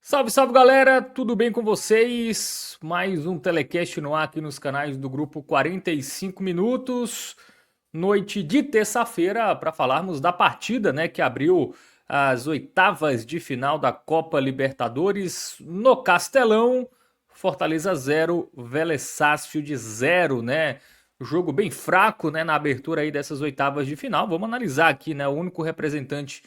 Salve, salve galera, tudo bem com vocês? Mais um telecast no ar aqui nos canais do grupo 45 minutos, noite de terça-feira, para falarmos da partida, né, que abriu as oitavas de final da Copa Libertadores no Castelão. Fortaleza 0, Vélez Sarsfield 0, né? Jogo bem fraco, né, na abertura aí dessas oitavas de final. Vamos analisar aqui, né, o único representante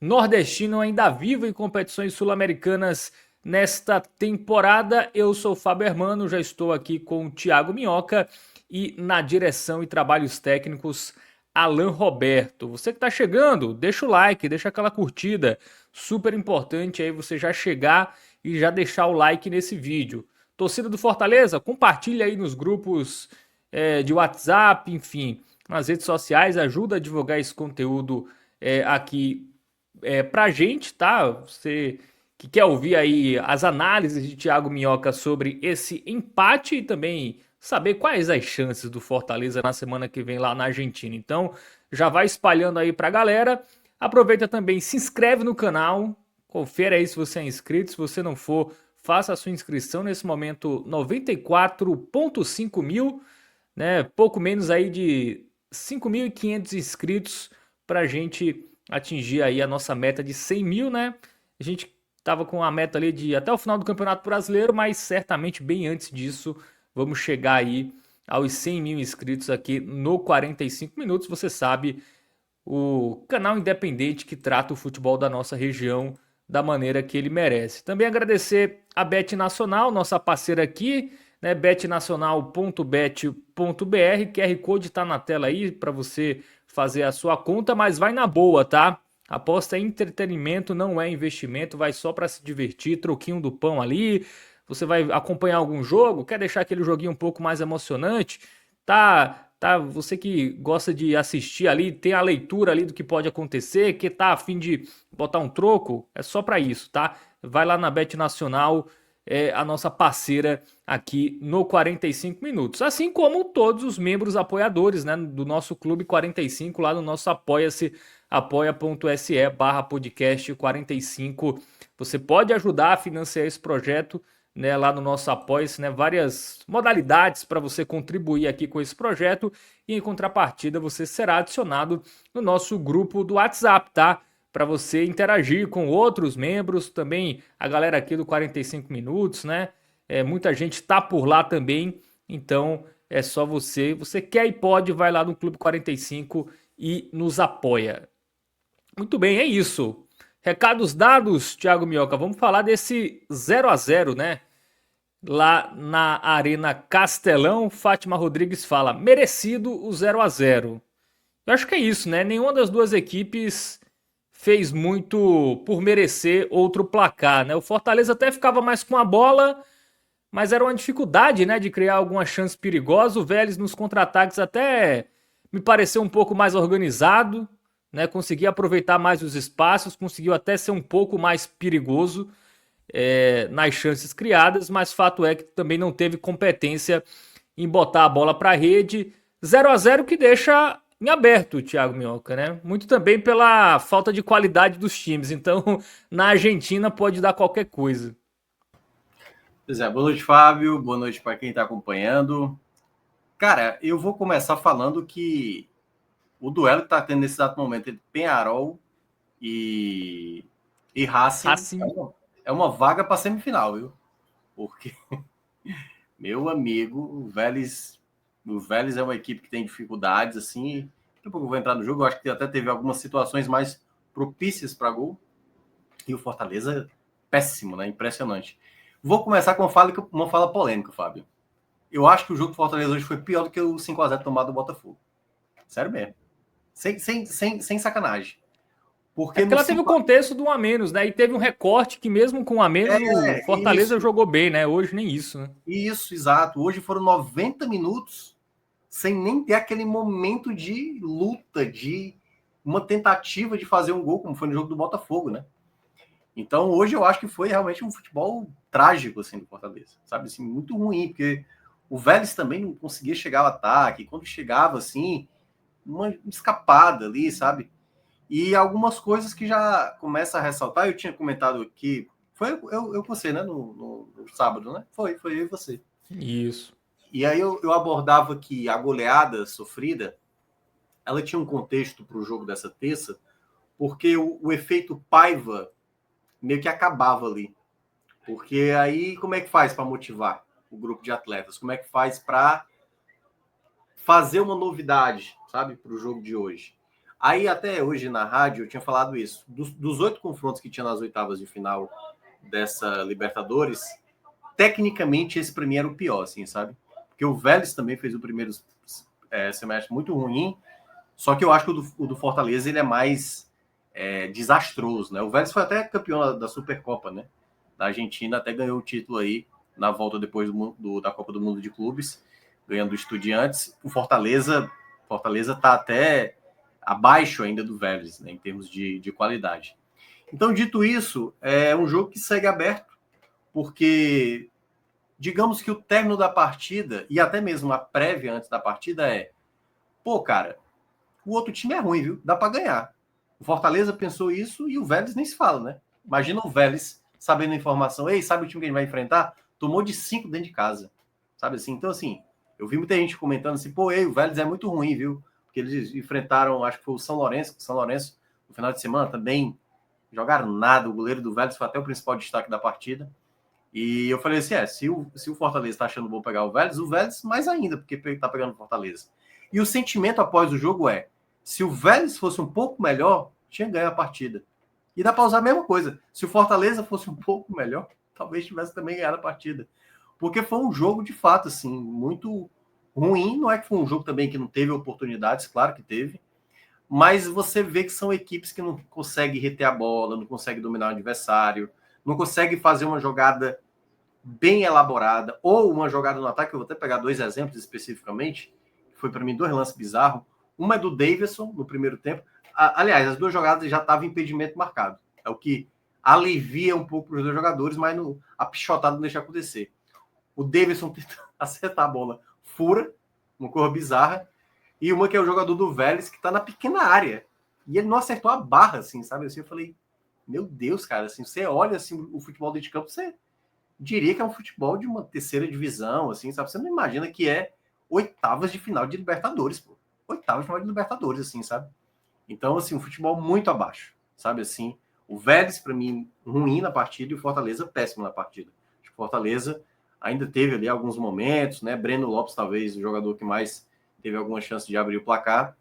nordestino ainda vivo em competições sul-americanas nesta temporada. Eu sou o Fábio Hermano, já estou aqui com o Thiago Minhoca e na direção e trabalhos técnicos Alan Roberto. Você que está chegando, deixa o like, deixa aquela curtida, super importante aí você já chegar e já deixar o like nesse vídeo. Torcida do Fortaleza, compartilha aí nos grupos de WhatsApp, enfim, nas redes sociais, ajuda a divulgar esse conteúdo aqui pra gente, tá? Você que quer ouvir aí as análises de Thiago Minhoca sobre esse empate e também saber quais as chances do Fortaleza na semana que vem lá na Argentina. Então, já vai espalhando aí pra galera. Aproveita também, se inscreve no canal, confere aí se você é inscrito, se você não for, faça a sua inscrição nesse momento 94,5 mil, né? Pouco menos aí de 5.500 inscritos pra gente atingir aí a nossa meta de 100 mil, né? A gente tava com a meta ali de até o final do Campeonato Brasileiro, mas certamente bem antes disso vamos chegar aí aos 100 mil inscritos aqui no 45 minutos. Você sabe, o canal independente que trata o futebol da nossa região da maneira que ele merece. Também agradecer a Bet Nacional, nossa parceira aqui, né, betnacional.bet.br, QR Code está na tela aí para você fazer a sua conta, mas vai na boa, tá? Aposta é entretenimento, não é investimento, vai só para se divertir, troquinho do pão ali. Você vai acompanhar algum jogo, quer deixar aquele joguinho um pouco mais emocionante? Tá, você que gosta de assistir ali, tem a leitura ali do que pode acontecer, que tá a fim de botar um troco, é só para isso, tá? Vai lá na Bet Nacional, é a nossa parceira aqui no 45 minutos, assim como todos os membros apoiadores, né, do nosso Clube 45 lá no nosso Apoia-se, apoia.se/podcast 45. Você pode ajudar a financiar esse projeto, né, lá no nosso Apoia-se, né, várias modalidades para você contribuir aqui com esse projeto e em contrapartida você será adicionado no nosso grupo do WhatsApp, tá? Para você interagir com outros membros, também a galera aqui do 45 minutos, né? Muita gente tá por lá também, então é só você quer e pode, vai lá no Clube 45 e nos apoia. Muito bem, é isso. Recados dados, Thiago Minhoca, vamos falar desse 0-0, né? Lá na Arena Castelão, Fátima Rodrigues fala: merecido o 0-0. Eu acho que é isso, né? Nenhuma das duas equipes fez muito por merecer outro placar, né? O Fortaleza até ficava mais com a bola, mas era uma dificuldade, né, de criar alguma chance perigosa. O Vélez nos contra-ataques até me pareceu um pouco mais organizado, né? Conseguia aproveitar mais os espaços, conseguiu até ser um pouco mais perigoso nas chances criadas, mas fato é que também não teve competência em botar a bola para a rede. 0-0 que deixa em aberto o Thiago Minhoca, né? Muito também pela falta de qualidade dos times. Então, na Argentina pode dar qualquer coisa. Pois é, boa noite, Fábio. Boa noite para quem está acompanhando. Cara, eu vou começar falando que o duelo que está tendo nesse exato momento entre Penharol e Racing Racing. é uma vaga para semifinal, viu? Porque, meu amigo, o Vélez é uma equipe que tem dificuldades, assim. Daqui a pouco eu vou entrar no jogo. Eu acho que até teve algumas situações mais propícias para gol. E o Fortaleza, péssimo, né? Impressionante. Vou começar com uma fala polêmica, Fábio. Eu acho que o jogo do Fortaleza hoje foi pior do que o 5x0 tomado do Botafogo. Sério mesmo. Sem sacanagem. É Porque porque no ela teve o 5 contexto do um a menos, né? E teve um recorte que mesmo com um a menos o Fortaleza isso, jogou bem, né? Hoje nem isso, né? isso, exato. Hoje foram 90 minutos sem nem ter aquele momento de luta, de uma tentativa de fazer um gol, como foi no jogo do Botafogo, né? Então, hoje eu acho que foi realmente um futebol trágico, assim, do Fortaleza. Sabe, assim, muito ruim, porque o Vélez também não conseguia chegar ao ataque. Quando chegava, assim, uma escapada ali, sabe? E algumas coisas que já começa a ressaltar, eu tinha comentado aqui Foi eu com você, né? No sábado, né? Foi eu e você. Isso. E aí eu abordava que a goleada sofrida, ela tinha um contexto para o jogo dessa terça, porque o efeito Paiva meio que acabava ali. Porque aí como é que faz para motivar o grupo de atletas? Como é que faz para fazer uma novidade, sabe, para o jogo de hoje? Aí até hoje na rádio eu tinha falado isso. Dos 8 confrontos que tinha nas oitavas de final dessa Libertadores, tecnicamente esse para mim era o pior, assim, sabe? Porque o Vélez também fez o primeiro semestre muito ruim, só que eu acho que o do Fortaleza ele é mais desastroso, né? O Vélez foi até campeão da Supercopa, né? Da Argentina, até ganhou o título aí na volta depois da Copa do Mundo de Clubes, ganhando o Estudiantes. O Fortaleza tá até abaixo ainda do Vélez, né, em termos de qualidade. Então, dito isso, é um jogo que segue aberto, porque digamos que o término da partida, e até mesmo a prévia antes da partida pô, cara, o outro time é ruim, viu? Dá para ganhar. O Fortaleza pensou isso e o Vélez nem se fala, né? Imagina o Vélez sabendo a informação. Ei, sabe o time que a gente vai enfrentar? Tomou de 5 dentro de casa. Sabe assim? Então, assim, eu vi muita gente comentando assim, pô, o Vélez é muito ruim, viu? Porque eles enfrentaram, acho que foi o São Lourenço, no final de semana também jogaram nada. O goleiro do Vélez foi até o principal destaque da partida. E eu falei assim, se o Fortaleza está achando bom pegar o Vélez mais ainda, porque está pegando o Fortaleza. E o sentimento após o jogo se o Vélez fosse um pouco melhor, tinha ganho a partida. E dá para usar a mesma coisa. Se o Fortaleza fosse um pouco melhor, talvez tivesse também ganhado a partida. Porque foi um jogo, de fato, assim, muito ruim. Não é que foi um jogo também que não teve oportunidades, claro que teve. Mas você vê que são equipes que não conseguem reter a bola, não conseguem dominar o adversário, não conseguem fazer uma jogada bem elaborada, ou uma jogada no ataque. Eu vou até pegar 2 exemplos especificamente, que foi para mim 2 lances bizarros. Uma é do Davidson, no primeiro tempo. Aliás, as 2 jogadas já estavam impedimento marcado. É o que alivia um pouco os 2 jogadores, mas a pichotada não deixa acontecer. O Davidson tenta acertar a bola, fura, uma cor bizarra, e uma que é o jogador do Vélez, que está na pequena área. E ele não acertou a barra, assim, sabe? Assim, eu falei, meu Deus, cara, assim, você olha assim, o futebol dentro de campo, você diria que é um futebol de uma terceira divisão, assim, sabe? Você não imagina que é oitavas de final de Libertadores, pô. Oitavas de final de Libertadores, assim, sabe? Então, assim, um futebol muito abaixo, sabe? Assim, o Vélez, para mim, ruim na partida e o Fortaleza péssimo na partida. Acho que o Fortaleza ainda teve ali alguns momentos, né? Breno Lopes, talvez, o jogador que mais teve alguma chance de abrir o placar,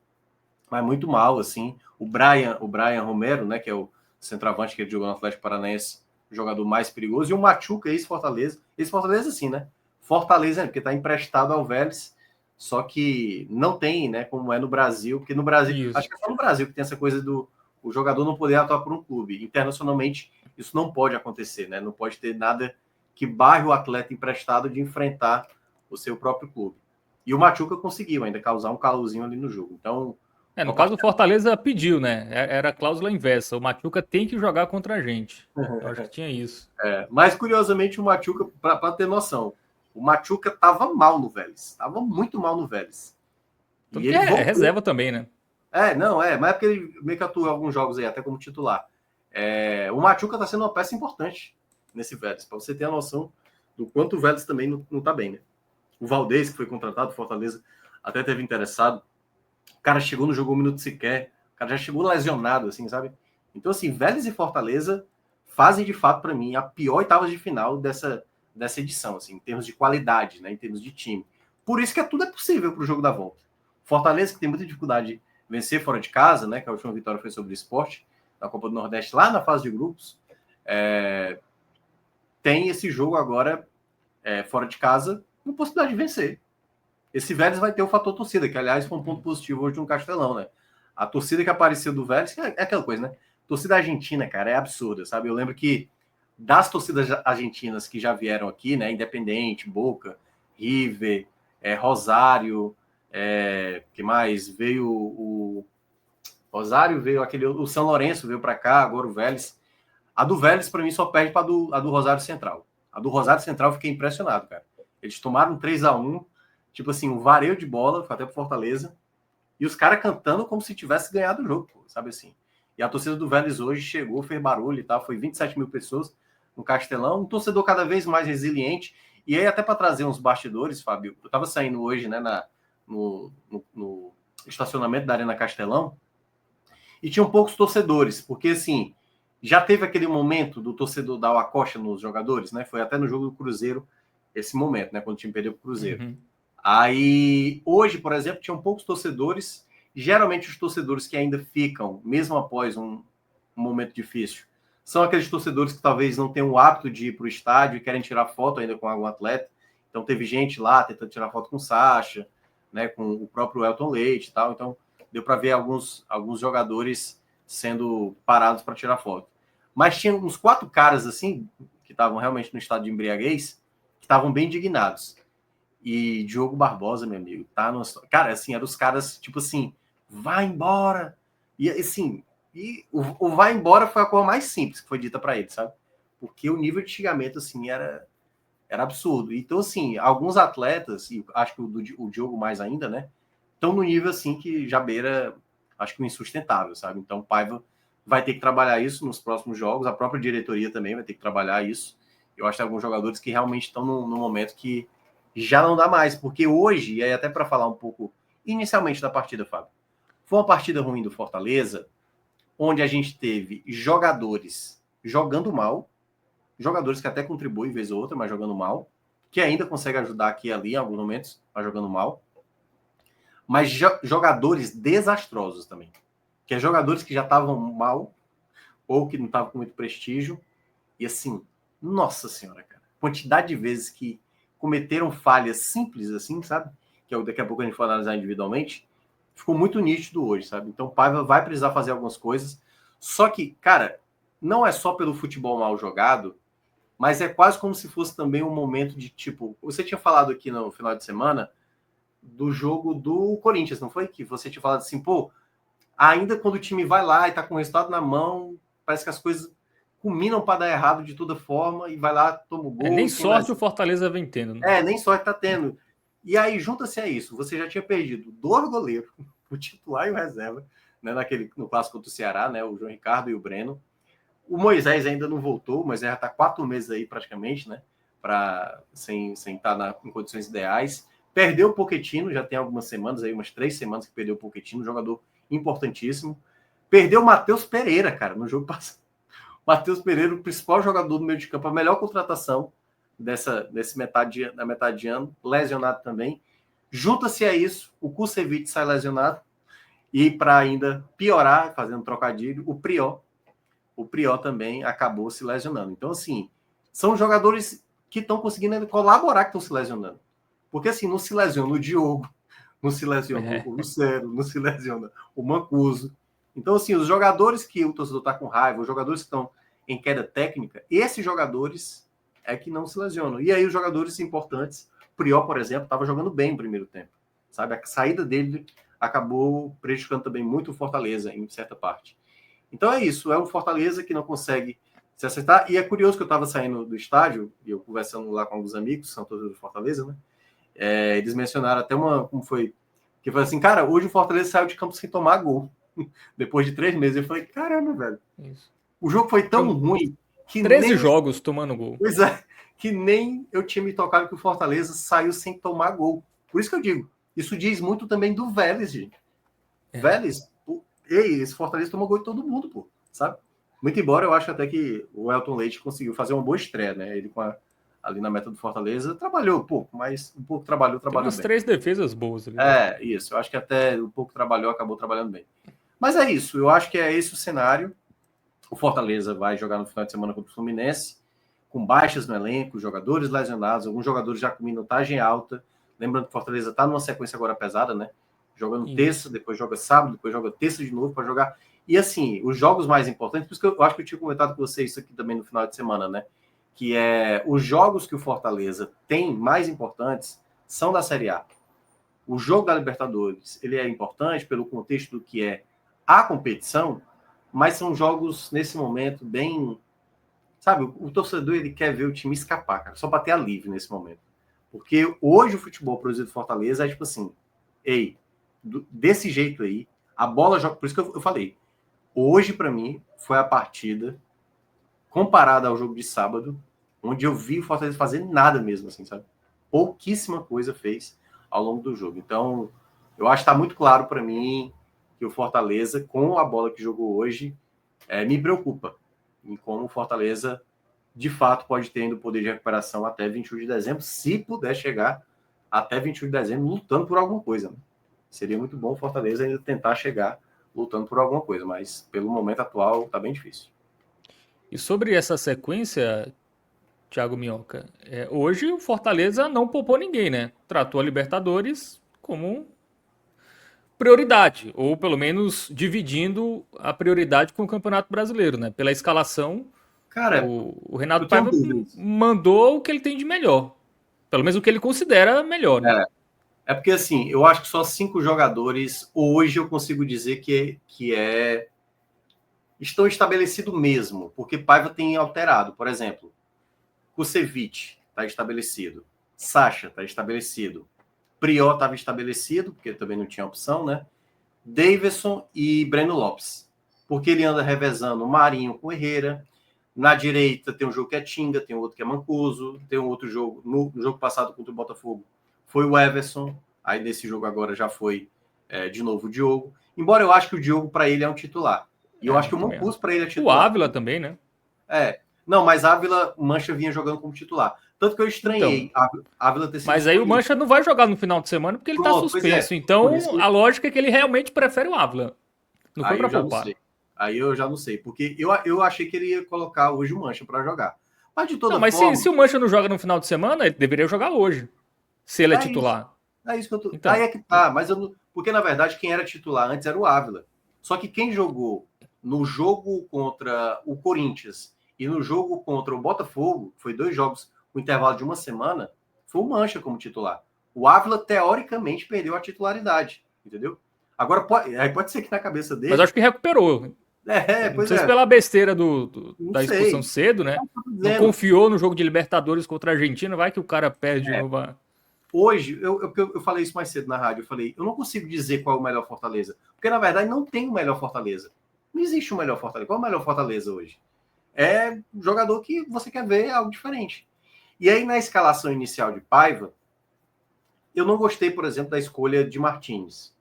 mas muito mal, assim. O Brian Romero, né? Que é o centroavante que ele jogou no Atlético Paranaense, o jogador mais perigoso, e o Machuca, ex-Fortaleza. Ex-Fortaleza, sim, né? Fortaleza, porque está emprestado ao Vélez, só que não tem, né? Como é no Brasil, porque no Brasil, Isso. acho que é só no Brasil que tem essa coisa do o jogador não poder atuar por um clube. Internacionalmente, isso não pode acontecer, né? Não pode ter nada que barre o atleta emprestado de enfrentar o seu próprio clube. E o Machuca conseguiu ainda causar um calorzinho ali no jogo. Então, No caso, o Fortaleza pediu, né? Era a cláusula inversa. O Machuca tem que jogar contra a gente. Eu acho que tinha isso. Mas, curiosamente, o Machuca, para ter noção, o Machuca estava mal no Vélez. Estava muito mal no Vélez. Tanto E que ele voltou. reserva também, né? Mas é porque ele meio que atua em alguns jogos aí, até como titular. O Machuca está sendo uma peça importante nesse Vélez, para você ter a noção do quanto o Vélez também não está bem, né? O Valdez, que foi contratado, Fortaleza, até teve interessado. O cara chegou, não jogou um minuto sequer. O cara já chegou lesionado, assim, sabe? Então, assim, Vélez e Fortaleza fazem, de fato, para mim, a pior oitava de final dessa edição, assim, em termos de qualidade, né? Em termos de time. Por isso que tudo é possível para o jogo da volta. Fortaleza, que tem muita dificuldade de vencer fora de casa, né? Que a última vitória foi sobre o Sport, na Copa do Nordeste, lá na fase de grupos. Tem esse jogo agora fora de casa, com possibilidade de vencer. Esse Vélez vai ter o fator torcida, que aliás foi um ponto positivo hoje no Castelão, né? A torcida que apareceu do Vélez é aquela coisa, né? Torcida argentina, cara, é absurda, sabe? Eu lembro que das torcidas argentinas que já vieram aqui, né? Independente, Boca, River, Rosário, que mais? Veio o Rosário, veio o São Lourenço, veio para cá, agora o Vélez. A do Vélez, para mim, só perde para a do Rosário Central. A do Rosário Central, eu fiquei impressionado, cara. Eles tomaram 3-1, tipo assim, um vareio de bola, até pro Fortaleza, e os caras cantando como se tivesse ganhado o jogo, sabe assim. E a torcida do Vélez hoje chegou, fez barulho e tal, foi 27 mil pessoas. no Castelão, um torcedor cada vez mais resiliente. E aí, até para trazer uns bastidores, Fábio, eu estava saindo hoje, né, no estacionamento da Arena Castelão, e tinham poucos torcedores, porque assim, já teve aquele momento do torcedor dar uma coxa nos jogadores, né? Foi até no jogo do Cruzeiro esse momento, né? Quando o time perdeu para o Cruzeiro. Uhum. Aí, hoje, por exemplo, tinham poucos torcedores. Geralmente, os torcedores que ainda ficam, mesmo após um momento difícil, são aqueles torcedores que talvez não tenham o hábito de ir para o estádio e querem tirar foto ainda com algum atleta. Então, teve gente lá tentando tirar foto com o Sacha, né, com o próprio Elton Leite e tal. Então, deu para ver alguns jogadores sendo parados para tirar foto. Mas tinha uns 4 caras, assim, que estavam realmente no estado de embriaguez, que estavam bem indignados. E Diogo Barbosa, meu amigo, tá no... Cara, assim, eram os caras, tipo assim, vai embora. E assim, o vai embora foi a coisa mais simples que foi dita para ele, sabe? Porque o nível de xingamento, assim, era absurdo. Então, assim, alguns atletas, e acho que o Diogo mais ainda, né? Estão no nível, assim, que já beira, acho que o insustentável, sabe? Então, o Paiva vai ter que trabalhar isso nos próximos jogos, a própria diretoria também vai ter que trabalhar isso. Eu acho que tem alguns jogadores que realmente estão no momento que já não dá mais, porque hoje, e aí até para falar um pouco inicialmente da partida, Fábio, foi uma partida ruim do Fortaleza, onde a gente teve jogadores jogando mal, jogadores que até contribuem vez ou outra, mas jogando mal, que ainda consegue ajudar aqui e ali em alguns momentos, mas jogando mal, mas jogadores desastrosos também, que é jogadores que já estavam mal ou que não estavam com muito prestígio, e assim, nossa senhora, cara, quantidade de vezes que cometeram falhas simples assim, sabe? Que daqui a pouco a gente vai analisar individualmente, ficou muito nítido hoje, sabe? Então o Paiva vai precisar fazer algumas coisas, só que, cara, não é só pelo futebol mal jogado, mas é quase como se fosse também um momento de, tipo, você tinha falado aqui no final de semana do jogo do Corinthians, não foi? Que você tinha falado assim, pô, ainda quando o time vai lá e tá com o resultado na mão, parece que as coisas culminam para dar errado de toda forma e vai lá, toma o gol. Nem sorte o Fortaleza vem tendo, né? Nem sorte tá tendo. E aí, junta-se a isso, você já tinha perdido 2 goleiros, o titular e o reserva, né, no clássico contra o Ceará, né, o João Ricardo e o Breno. O Moisés ainda não voltou, mas já está 4 meses aí praticamente, né, sem estar em condições ideais. Perdeu o Pochettino, já tem algumas semanas, aí umas 3 semanas que perdeu o Pochettino, jogador importantíssimo. Perdeu o Matheus Pereira, cara, no jogo passado. Matheus Pereira, o principal jogador do meio de campo, a melhor contratação desse metade de ano, lesionado também. Junta-se a isso, o Kusevich sai lesionado, e para ainda piorar, fazendo trocadilho, o Prior também acabou se lesionando. Então, assim, são jogadores que estão conseguindo colaborar, que estão se lesionando. Porque, assim, não se lesiona o Diogo, não se lesiona o Lucero, não se lesiona o Mancuso. Então, assim, os jogadores que o torcedor está com raiva, os jogadores que estão em queda técnica, esses jogadores é que não se lesionam. E aí os jogadores importantes, o Prior, por exemplo, estava jogando bem no primeiro tempo. Sabe? A saída dele acabou prejudicando também muito o Fortaleza, em certa parte. Então é isso, é um Fortaleza que não consegue se acertar. E é curioso que eu estava saindo do estádio, e eu conversando lá com alguns amigos, que são todos do Fortaleza, né? Eles mencionaram até como foi, que foi assim, cara, hoje o Fortaleza saiu de campo sem tomar gol. Depois de 3 meses. Eu falei, caramba, velho. Isso. O jogo foi tão ruim que 13 jogos tomando gol. Pois é, que nem eu tinha me tocado que o Fortaleza saiu sem tomar gol. Por isso que eu digo, isso diz muito também do Vélez, gente. Vélez, esse Fortaleza tomou gol de todo mundo, pô, sabe? Muito embora eu acho até que o Elton Leite conseguiu fazer uma boa estreia, né? Ele ali na meta do Fortaleza trabalhou um pouco, mas um pouco trabalhou Tem umas bem. 3 defesas boas ali. Isso. Eu acho que até um pouco trabalhou, acabou trabalhando bem. Mas é isso, eu acho que é esse o cenário. O Fortaleza vai jogar no final de semana contra o Fluminense, com baixas no elenco, jogadores lesionados, alguns jogadores já com minutagem alta. Lembrando que o Fortaleza está numa sequência agora pesada, né? Jogando terça, depois joga sábado, depois joga terça de novo para jogar. E assim, os jogos mais importantes, por isso que eu acho que eu tinha comentado com você isso aqui também no final de semana, né? Que é os jogos que o Fortaleza tem mais importantes são da Série A. O jogo da Libertadores, ele é importante pelo contexto do que é a competição, mas são jogos, nesse momento, bem... Sabe, o torcedor, ele quer ver o time escapar, cara, só para ter alívio nesse momento. Porque hoje o futebol produzido Fortaleza é tipo assim, desse jeito aí, a bola joga... Por isso que eu falei, hoje, para mim, foi a partida comparado ao jogo de sábado, onde eu vi o Fortaleza fazer nada mesmo, assim, sabe? Pouquíssima coisa fez ao longo do jogo. Então, eu acho que está muito claro para mim que o Fortaleza, com a bola que jogou hoje, me preocupa em como o Fortaleza, de fato, pode ter ainda o poder de recuperação até 21 de dezembro, se puder chegar até 21 de dezembro lutando por alguma coisa. Né? Seria muito bom o Fortaleza ainda tentar chegar lutando por alguma coisa, mas pelo momento atual está bem difícil. E sobre essa sequência, Thiago Minhoca, hoje o Fortaleza não poupou ninguém, né? Tratou a Libertadores como prioridade, ou pelo menos dividindo a prioridade com o Campeonato Brasileiro, né? Pela escalação, Cara, o Renato eu tenho Paiva dúvidas. mandou o que ele tem de melhor. Pelo menos o que ele considera melhor, né? É porque, assim, eu acho que só 5 jogadores hoje eu consigo dizer que estão estabelecidos mesmo, porque Paiva tem alterado. Por exemplo, Kusevich está estabelecido. Sacha está estabelecido. Prior estava estabelecido, porque também não tinha opção, né? Davidson e Breno Lopes. Porque ele anda revezando Marinho com Herrera. Na direita tem um jogo que é Tinga, tem outro que é Mancuso, tem um outro jogo, no jogo passado contra o Botafogo, foi o Everson. Aí nesse jogo agora já foi de novo o Diogo. Embora eu acho que o Diogo para ele é um titular. E eu acho que o Também Mancuso acho. para ele é O titular. Ávila também, né? Não, mas Ávila, Mancha vinha jogando como titular. Tanto que eu Então, estranhei Ávila ter sido mas aí o escolhido. Mancha não vai jogar no final de semana porque ele tá Pronto, pois é. suspenso. Por isso Então, que a lógica é que ele realmente prefere o Ávila. Não foi aí pra eu já não poupar. sei. Aí eu já não sei. Porque eu achei que ele ia colocar hoje o Mancha para jogar. Mas de Não, toda mas se forma, o Mancha não joga no final de semana, ele deveria jogar hoje. Se ele é é isso. titular. É isso que eu tô. Aí Então, é que tá. Mas eu não. Porque, na verdade, quem era titular antes era o Ávila. Só que quem jogou no jogo contra o Corinthians e no jogo contra o Botafogo, foi 2 jogos com intervalo de uma semana, foi o Mancha como titular. O Ávila, teoricamente, perdeu a titularidade. Entendeu? Agora, pode ser que na cabeça mas dele. acho que recuperou. Não Pois sei se é. pela besteira Não da expulsão sei. cedo, É né? o que eu tô Não dizendo. confiou no jogo de Libertadores contra a Argentina, vai que o cara perde de É, novo. hoje, eu falei isso mais cedo na rádio, eu falei, eu não consigo dizer qual é o melhor Fortaleza, porque na verdade não tem o melhor Fortaleza. Não existe o melhor Fortaleza. Qual é o melhor Fortaleza hoje? É um jogador que você quer ver algo diferente. E aí, na escalação inicial de Paiva, eu não gostei, por exemplo, da escolha de Martins.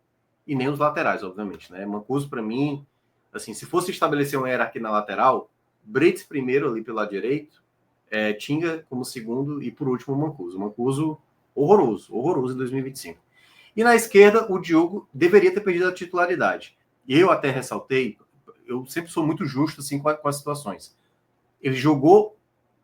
E nem os laterais, obviamente. Né? Mancuso, para mim, assim, se fosse estabelecer uma hierarquia na lateral, Brits primeiro ali pelo lado direito, Tinga como segundo e, por último, o Mancuso. Mancuso horroroso, horroroso em 2025. E na esquerda, o Diogo deveria ter perdido a titularidade. E eu até ressaltei, eu sempre sou muito justo assim, com as situações. Ele jogou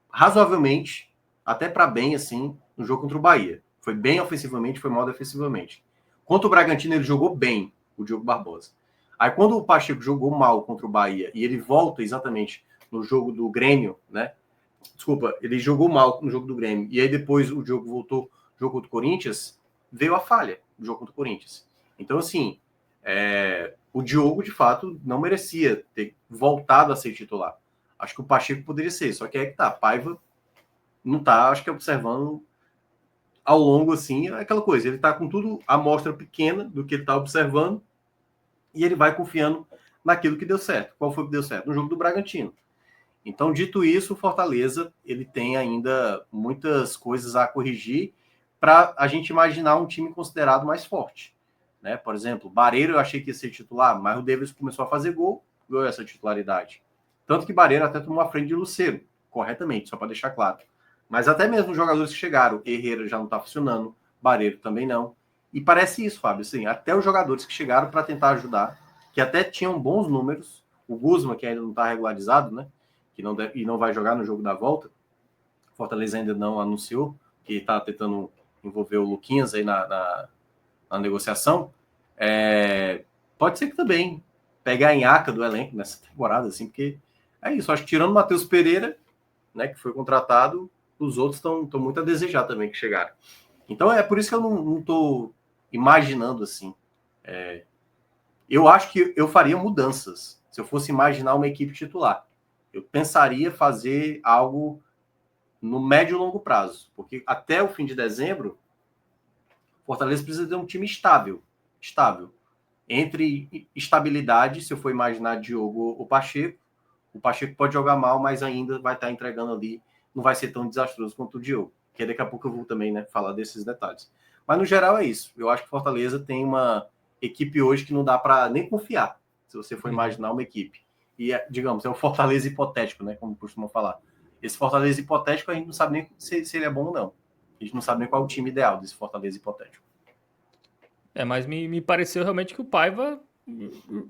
razoavelmente, até para bem, assim, no jogo contra o Bahia. Foi bem ofensivamente, foi mal defensivamente. Contra o Bragantino, ele jogou bem, o Diogo Barbosa. Aí, quando o Pacheco jogou mal contra o Bahia e ele volta exatamente no jogo do Grêmio, né? Desculpa, ele jogou mal no jogo do Grêmio. E aí depois o jogo voltou, jogo contra o Corinthians, veio a falha do jogo contra o Corinthians. Então, assim, o Diogo, de fato, não merecia ter voltado a ser titular. Acho que o Pacheco poderia ser, só que é que tá, Paiva não tá, acho que observando ao longo, assim, é aquela coisa, ele tá com tudo, a amostra pequena do que ele tá observando, e ele vai confiando naquilo que deu certo. Qual foi que deu certo? No jogo do Bragantino. Então, dito isso, o Fortaleza ele tem ainda muitas coisas a corrigir para a gente imaginar um time considerado mais forte. Né? Por exemplo, Barreiro eu achei que ia ser titular, mas o Davis começou a fazer gol, ganhou essa titularidade. Tanto que Barreiro até tomou a frente de Lucero, corretamente, só para deixar claro. Mas até mesmo os jogadores que chegaram, Herrera já não está funcionando, Barreiro também não. E parece isso, Fábio, assim, até os jogadores que chegaram para tentar ajudar, que até tinham bons números, o Guzman, que ainda não está regularizado, né? Que não deve, e não vai jogar no jogo da volta. Fortaleza ainda não anunciou que está tentando envolver o Luquinhas aí na negociação. Pode ser que também pegue a enhaca do elenco nessa temporada, assim, porque é isso. Acho que tirando o Matheus Pereira, né, que foi contratado, os outros estão muito a desejar também que chegaram. Então é por isso que eu não estou imaginando assim. Eu acho que eu faria mudanças se eu fosse imaginar uma equipe titular. Eu pensaria fazer algo no médio e longo prazo, porque até o fim de dezembro, Fortaleza precisa ter um time estável. Entre estabilidade, se eu for imaginar Diogo ou Pacheco, O Pacheco pode jogar mal, mas ainda vai estar entregando ali, não vai ser tão desastroso quanto o Diogo. Que daqui a pouco eu vou também, né, falar desses detalhes. Mas no geral é isso. Eu acho que o Fortaleza tem uma equipe hoje que não dá para nem confiar, se você for imaginar uma equipe. E, digamos, é um Fortaleza hipotético, né, como costumam falar. Esse Fortaleza hipotético a gente não sabe nem se ele é bom ou não. A gente não sabe nem qual é o time ideal desse Fortaleza hipotético. Mas me pareceu realmente que o Paiva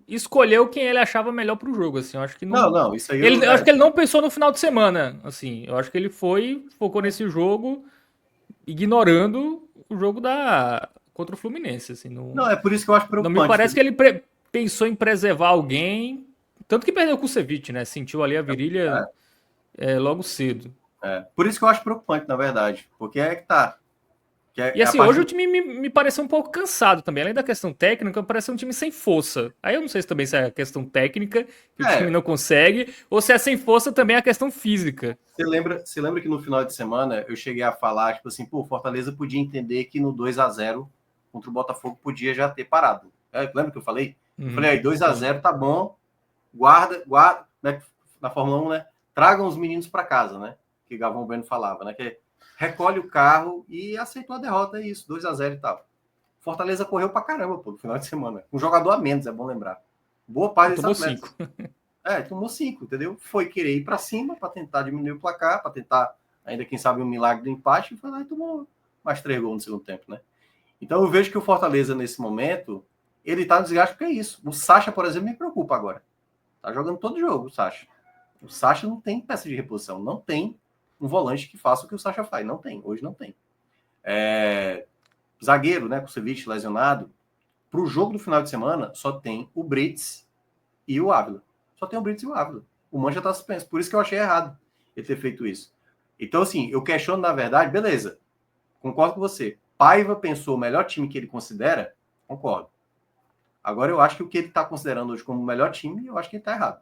escolheu quem ele achava melhor pro jogo, assim. Eu acho que não. Não, isso aí Eu acho que ele não pensou no final de semana, assim. Eu acho que ele focou nesse jogo, ignorando o jogo contra o Fluminense, assim. Não, é por isso que eu acho Não me preocupante. parece que ele pensou em preservar alguém, tanto que perdeu o Kusevich, né? Sentiu ali a virilha logo cedo. Por isso que eu acho preocupante, na verdade, porque é que tá. E assim, hoje o time me pareceu um pouco cansado também. Além da questão técnica, parece um time sem força. Aí eu não sei se também se é a questão técnica, que o time não consegue, ou se é sem força também a questão física. Você lembra que no final de semana eu cheguei a falar, tipo assim, o Fortaleza podia entender que no 2-0 contra o Botafogo podia já ter parado. Lembra que eu falei? Eu falei, aí 2-0 tá bom, guarda, né, na Fórmula 1, né? Tragam os meninos para casa, né? Que Galvão Bueno falava, né? Que recolhe o carro e aceitou a derrota, é isso, 2-0 e tal. Fortaleza correu pra caramba, no final de semana. Um jogador a menos, é bom lembrar. Boa parte desses atletas. Tomou 5. Tomou 5, entendeu? Foi querer ir para cima para tentar diminuir o placar, para tentar, ainda quem sabe, um milagre do empate, e foi lá e tomou mais 3 gols no segundo tempo, né? Então eu vejo que o Fortaleza, nesse momento, ele tá no desgaste porque é isso. O Sacha, por exemplo, me preocupa agora. Tá jogando todo jogo, o Sacha. O Sacha não tem peça de reposição, não tem um volante que faça o que o Sacha faz. Não tem, hoje não tem. Zagueiro, né, com o Ceviche lesionado. Para o jogo do final de semana, só tem o Brits e o Ávila. Só tem o Brits e o Ávila. O Mancha tá suspenso. Por isso que eu achei errado ele ter feito isso. Então, assim, eu questiono, na verdade, beleza. Concordo com você. Paiva pensou o melhor time que ele considera? Concordo. Agora, eu acho que o que ele está considerando hoje como o melhor time, eu acho que ele está errado.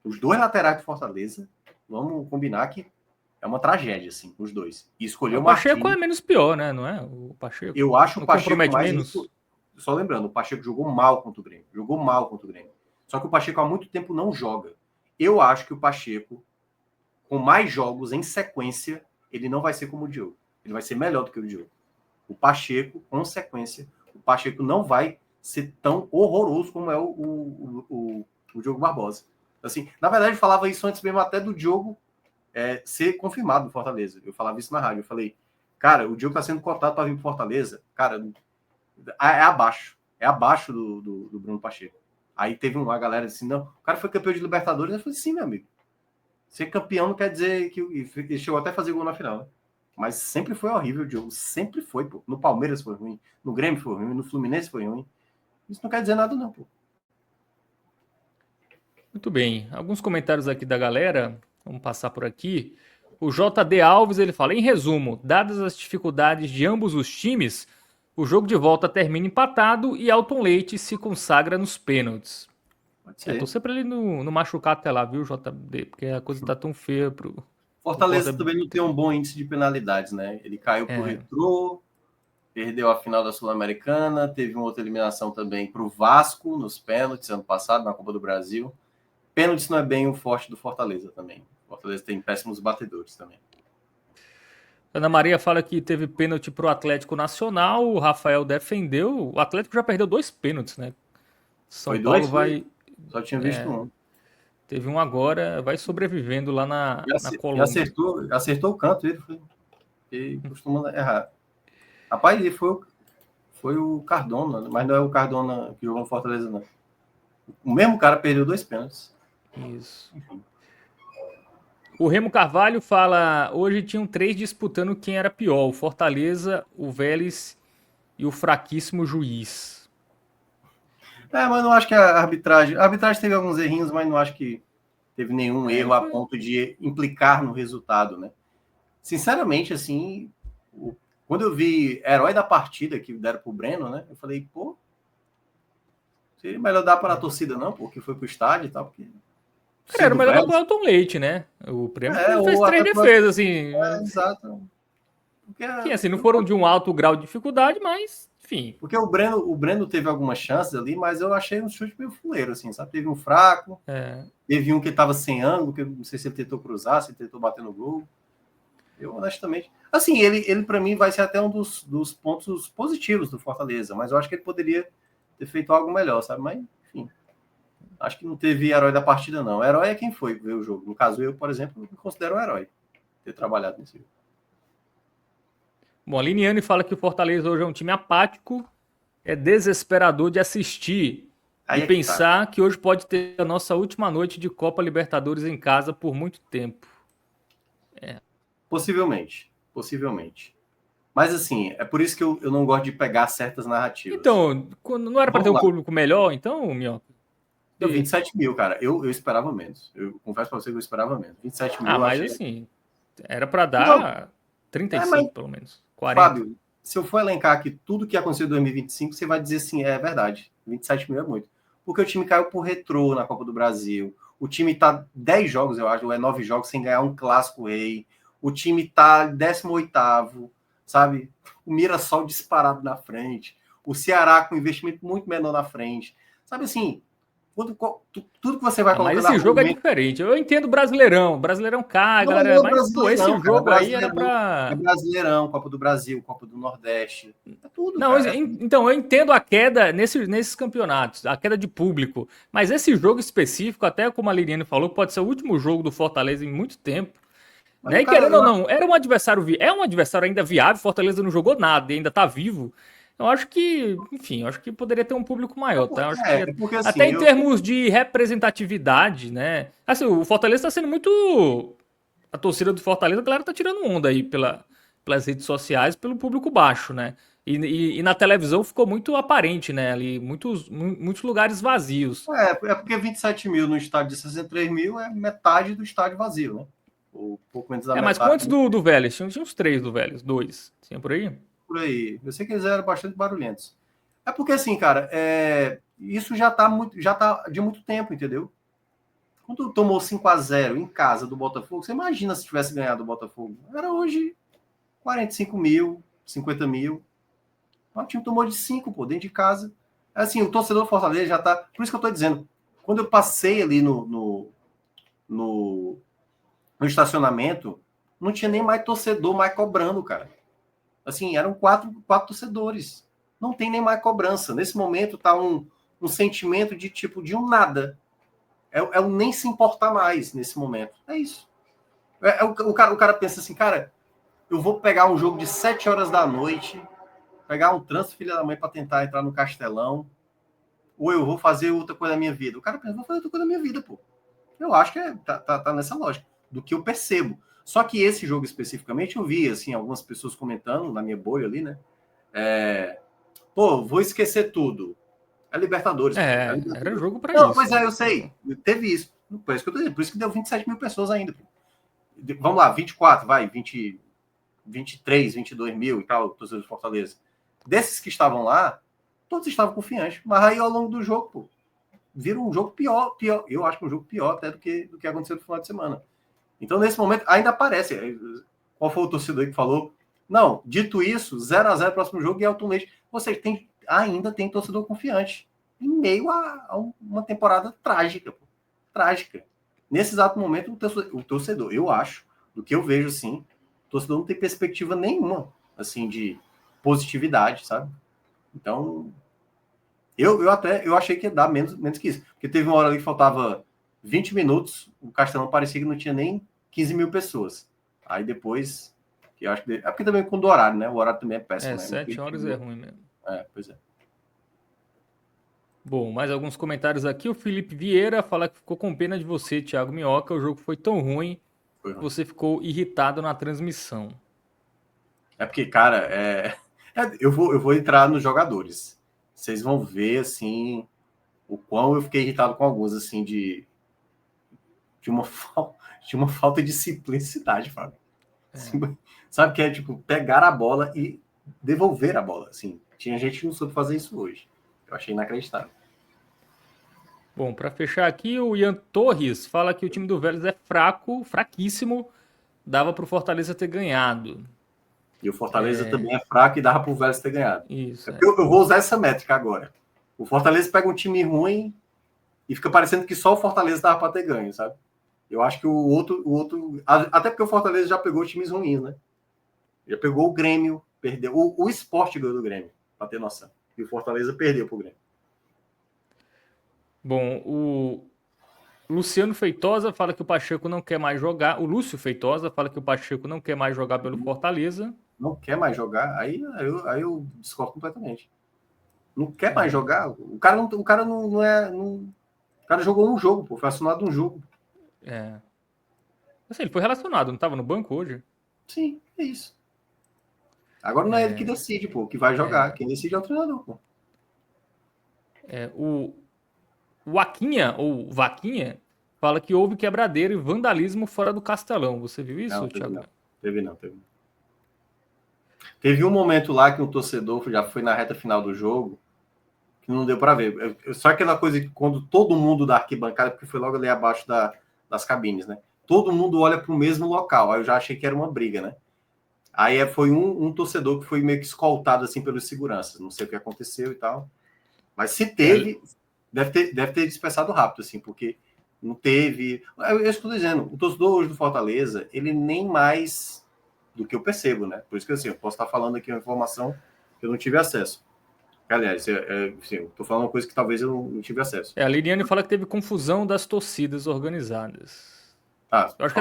Os dois laterais do Fortaleza, vamos combinar que é uma tragédia, assim, os dois. E escolheu o Pacheco é menos pior, né? Não é? O Pacheco. Eu acho o Pacheco compromete mais... menos. Só lembrando, o Pacheco jogou mal contra o Grêmio. Jogou mal contra o Grêmio. Só que o Pacheco há muito tempo não joga. Eu acho que o Pacheco, com mais jogos em sequência, ele não vai ser como o Diogo. Ele vai ser melhor do que o Diogo. O Pacheco, com sequência, o Pacheco não vai ser tão horroroso como é o Diogo Barbosa. Assim, na verdade, eu falava isso antes mesmo até do Diogo ser confirmado no Fortaleza. Eu falava isso na rádio. Eu falei, cara, o Diogo está sendo cotado para vir para Fortaleza. Cara, é abaixo. É abaixo do Bruno Pacheco. Aí teve uma galera assim, não, o cara foi campeão de Libertadores. Eu falei, sim, meu amigo. Ser campeão não quer dizer que ele chegou até a fazer gol na final, né? Mas sempre foi horrível o jogo. Sempre foi, pô. No Palmeiras foi ruim, no Grêmio foi ruim, no Fluminense foi ruim. Isso não quer dizer nada, não, pô. Muito bem. Alguns comentários aqui da galera. Vamos passar por aqui. O JD Alves, ele fala, em resumo, dadas as dificuldades de ambos os times, o jogo de volta termina empatado e Alton Leite se consagra nos pênaltis. Pode ser. Torcer pra ele não machucar até lá, viu, JD? Porque a coisa tá tão feia pro... Fortaleza também não tem um bom índice de penalidades, né? Ele caiu pro Retrô, perdeu a final da Sul-Americana, teve uma outra eliminação também pro Vasco nos pênaltis ano passado, na Copa do Brasil. Pênaltis não é bem o forte do Fortaleza também. O Fortaleza tem péssimos batedores também. Ana Maria fala que teve pênalti pro Atlético Nacional, o Rafael defendeu. O Atlético já perdeu 2 pênaltis, né? São Paulo vai... Só tinha visto um. Teve um agora, vai sobrevivendo lá na Colômbia. Acertou o canto, ele costuma errar. Rapaz, ele foi o Cardona, mas não é o Cardona que jogou no Fortaleza, não. O mesmo cara perdeu 2 pênaltis. Isso. O Remo Carvalho fala, hoje tinham 3 disputando quem era pior, o Fortaleza, o Vélez e o fraquíssimo Juiz. Mas não acho que a arbitragem teve alguns errinhos, mas não acho que teve nenhum erro a ponto de implicar no resultado, né? Sinceramente, assim, quando eu vi herói da partida que deram pro Breno, né? Eu falei, pô, seria melhor dar para a torcida, não, porque foi pro estádio e tal, porque... Era melhor dar pro Elton Leite, né? O prêmio fez 3 defesas, assim. Exato. Que, assim, não foram de um alto grau de dificuldade, mas Enfim. Porque o Breno teve algumas chances ali, mas eu achei um chute meio fuleiro, assim, sabe? Teve um fraco, teve um que estava sem ângulo, que eu não sei se ele tentou cruzar, se ele tentou bater no gol. Eu, honestamente... Assim, ele para mim, vai ser até um dos pontos positivos do Fortaleza, mas eu acho que ele poderia ter feito algo melhor, sabe? Mas, enfim, acho que não teve herói da partida, não. Herói é quem foi ver o jogo. No caso, eu, por exemplo, me considero um herói ter trabalhado nesse jogo. Bom, a Liniane fala que o Fortaleza hoje é um time apático, é desesperador de assistir e Aí é que tá. pensar que hoje pode ter a nossa última noite de Copa Libertadores em casa por muito tempo. Possivelmente. Possivelmente. Mas, assim, é por isso que eu não gosto de pegar certas narrativas. Então, quando não era para ter Vamos um lá. público melhor, então, Minhoca? Deu 27 mil, cara. Eu esperava menos. Eu confesso pra você que eu esperava menos. 27 mil Ah, eu mas achei. assim, era para Não, dar mas, 35 pelo menos, 40. Fábio, se eu for elencar aqui tudo que aconteceu em 2025, você vai dizer assim, é verdade. 27 mil é muito. Porque o time caiu por retrô na Copa do Brasil. O time tá 10 jogos, eu acho, ou é 9 jogos sem ganhar um clássico rei. O time tá 18º, sabe? O Mirassol disparado na frente. O Ceará com investimento muito menor na frente. Sabe assim, tudo que você vai Ah, mas colocando esse jogo é argumento. diferente. Eu entendo o Brasileirão. O Brasileirão cai, Não, galera. não, Mas, pô, esse Brasileirão, cara. jogo aí era Brasileirão, é pra. Brasileirão, Copa do Brasil, Copa do Nordeste. É tudo, Não, cara. É tudo. então, eu entendo a queda nesses campeonatos, a queda de público. Mas esse jogo específico, até como a Liriane falou, pode ser o último jogo do Fortaleza em muito tempo. Mas Né? o E cara. querendo ou não, era um adversário, é um adversário ainda viável. Fortaleza não jogou nada e ainda tá vivo. Eu acho que, enfim, eu acho que poderia ter um público maior, tá? Eu acho que É porque assim, até em termos de representatividade, né? Assim, o Fortaleza tá sendo muito. A torcida do Fortaleza, a galera tá tirando onda aí pelas redes sociais, pelo público baixo, né? E na televisão ficou muito aparente, né? Ali, muitos lugares vazios. é porque 27 mil no estádio de 63 mil é metade do estádio vazio, né? Ou pouco menos da Mas metade, quantos do Vélez? Tinha uns três do Vélez, dois. Tinha por aí? por aí. Eu sei que eles eram bastante barulhentos. É porque assim, cara, isso já tá de muito tempo, entendeu? Quando tomou 5-0 em casa do Botafogo, você imagina se tivesse ganhado o Botafogo? Era hoje 45 mil, 50 mil. O time tomou de 5, pô, dentro de casa. Assim, o torcedor do Fortaleza já tá. Por isso que eu tô dizendo, quando eu passei ali no, no estacionamento, não tinha nem mais torcedor mais cobrando, cara. Assim, eram quatro torcedores. Não tem nem mais cobrança. Nesse momento tá um sentimento de tipo de um nada. É o nem se importar mais nesse momento. É isso. O cara pensa assim, cara, eu vou pegar um jogo de 7 horas da noite, pegar um trânsito, filha da mãe, para tentar entrar no Castelão, ou eu vou fazer outra coisa da minha vida. O cara pensa, vou fazer outra coisa da minha vida, pô. Eu acho que tá nessa lógica, do que eu percebo. Só que esse jogo especificamente, eu vi, assim, algumas pessoas comentando na minha bolha ali, né? Pô, vou esquecer tudo. É Libertadores, pô. É Era Libertadores. jogo pra Não, isso. pois é, eu sei. Teve isso. Por isso que eu tô dizendo. Por isso que deu 27 mil pessoas ainda. Pô. Vamos lá, 24, vai, 20, 23, 22 mil e tal, torcedores de Fortaleza. Desses que estavam lá, todos estavam confiantes. Mas aí, ao longo do jogo, pô, vira um jogo pior. Eu acho que um jogo pior até do que aconteceu no final de semana. Então, nesse momento, ainda aparece. Qual foi o torcedor que falou? Não, dito isso, 0-0 próximo jogo e Elton Leite. Ou seja, ainda tem torcedor confiante. Em meio a uma temporada trágica. Pô. Trágica. Nesse exato momento, o torcedor, eu acho, do que eu vejo, assim, o torcedor não tem perspectiva nenhuma, assim, de positividade, sabe? Então, eu achei que ia dar menos que isso. Porque teve uma hora ali que faltava 20 minutos, o Castelão parecia que não tinha nem 15 mil pessoas. Aí depois, que eu acho que. É porque também com o horário, né? O horário também é péssimo, né? 7 horas é ruim mesmo. Pois é. Bom, mais alguns comentários aqui. O Felipe Vieira fala que ficou com pena de você, Thiago Minhoca. O jogo foi tão ruim Foi que ruim. você ficou irritado na transmissão. É porque, cara, eu vou entrar nos jogadores. Vocês vão ver, assim, o quão eu fiquei irritado com alguns, assim, de uma, de uma falta de simplicidade, Fábio. Sabe que é, tipo, pegar a bola e devolver a bola, assim. Tinha gente que não soube fazer isso hoje. Eu achei inacreditável. Bom, para fechar aqui, o Ian Torres fala que o time do Vélez é fraco, fraquíssimo. Dava pro Fortaleza ter ganhado. E o Fortaleza também é fraco e dava para o Vélez ter ganhado. Isso. Eu vou usar essa métrica agora. O Fortaleza pega um time ruim e fica parecendo que só o Fortaleza dava para ter ganho, sabe? Eu acho que o outro. Até porque o Fortaleza já pegou times ruins, né? Já pegou o Grêmio, perdeu. O Sport ganhou do Grêmio, para ter noção. E o Fortaleza perdeu pro Grêmio. Bom, o Luciano Feitosa fala que o Pacheco não quer mais jogar. O Lúcio Feitosa fala que o Pacheco não quer mais jogar pelo Fortaleza. Não quer mais jogar, aí eu discordo completamente. Não quer mais jogar. O cara não é. O cara jogou um jogo, pô. Foi assinado um jogo. Assim, ele foi relacionado, não estava no banco hoje? Sim, é isso. Agora não é ele que decide, pô, que vai jogar. Quem decide é o treinador, pô. O Vaquinha, ou Vaquinha, fala que houve quebradeira e vandalismo fora do Castelão. Você viu isso, Thiago? Não. Teve não. Teve um momento lá que um torcedor já foi na reta final do jogo que não deu para ver. Só aquela coisa que quando todo mundo da arquibancada, porque foi logo ali abaixo das cabines, né? Todo mundo olha para o mesmo local. Aí eu já achei que era uma briga, né? Aí foi um torcedor que foi meio que escoltado assim pelos seguranças. Não sei o que aconteceu e tal. Mas se teve, deve ter dispersado rápido, assim, porque não teve. Eu estou dizendo, o torcedor hoje do Fortaleza, ele nem mais do que eu percebo, né? Por isso que assim, eu posso estar falando aqui uma informação que eu não tive acesso. Aliás, assim, eu estou falando uma coisa que talvez eu não tive acesso. A Liliane fala que teve confusão das torcidas organizadas. Eu acho que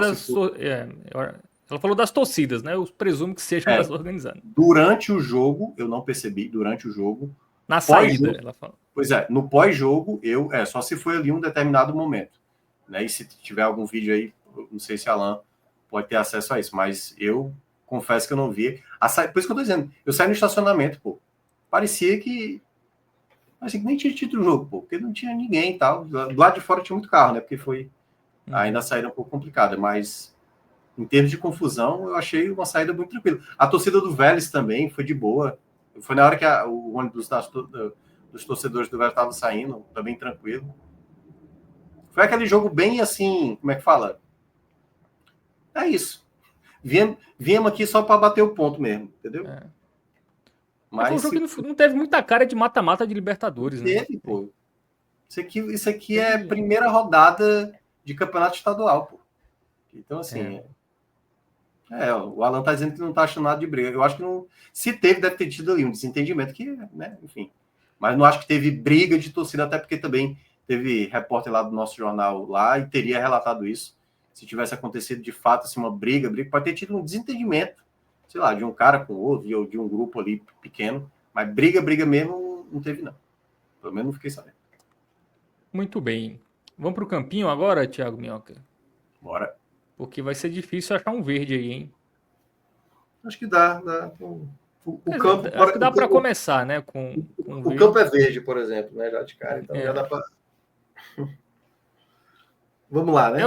ela falou das torcidas, né? Eu presumo que sejam das organizadas. Durante o jogo, eu não percebi, durante o jogo. Na saída, ela fala. Pois é, no pós-jogo, só se foi ali um determinado momento. Né? E se tiver algum vídeo aí, não sei se Alan pode ter acesso a isso, mas eu confesso que eu não vi. Por isso que eu tô dizendo, eu saí no estacionamento, pô. Parecia que nem tinha tido o jogo, pô, porque não tinha ninguém e tal. Do lado de fora tinha muito carro, né? Porque foi ainda a saída um pouco complicada, mas em termos de confusão, eu achei uma saída muito tranquila. A torcida do Vélez também foi de boa. Foi na hora que o ônibus dos torcedores do Vélez estava saindo, também tranquilo. Foi aquele jogo bem assim, como é que fala? É isso. Viemos aqui só para bater o ponto mesmo, entendeu? Mas foi um jogo que não teve muita cara de mata-mata de Libertadores, né? Teve, pô. Isso aqui é primeira rodada de campeonato estadual, pô. Então, assim. O Alan tá dizendo que não tá achando nada de briga. Eu acho que não. Se teve, deve ter tido ali um desentendimento que, né, enfim. Mas não acho que teve briga de torcida, até porque também teve repórter lá do nosso jornal lá e teria relatado isso. Se tivesse acontecido de fato assim, uma briga, pode ter tido um desentendimento, sei lá, de um cara com o outro, ou de um grupo ali pequeno. Mas briga mesmo, não teve, não. Pelo menos não fiquei sabendo. Muito bem. Vamos pro campinho agora, Thiago Minhoca? Bora. Porque vai ser difícil achar um verde aí, hein? Acho que dá. O campo. Acho que dá para começar, né? O campo é verde, por exemplo, né? Já de cara, então já dá para. Vamos lá, né?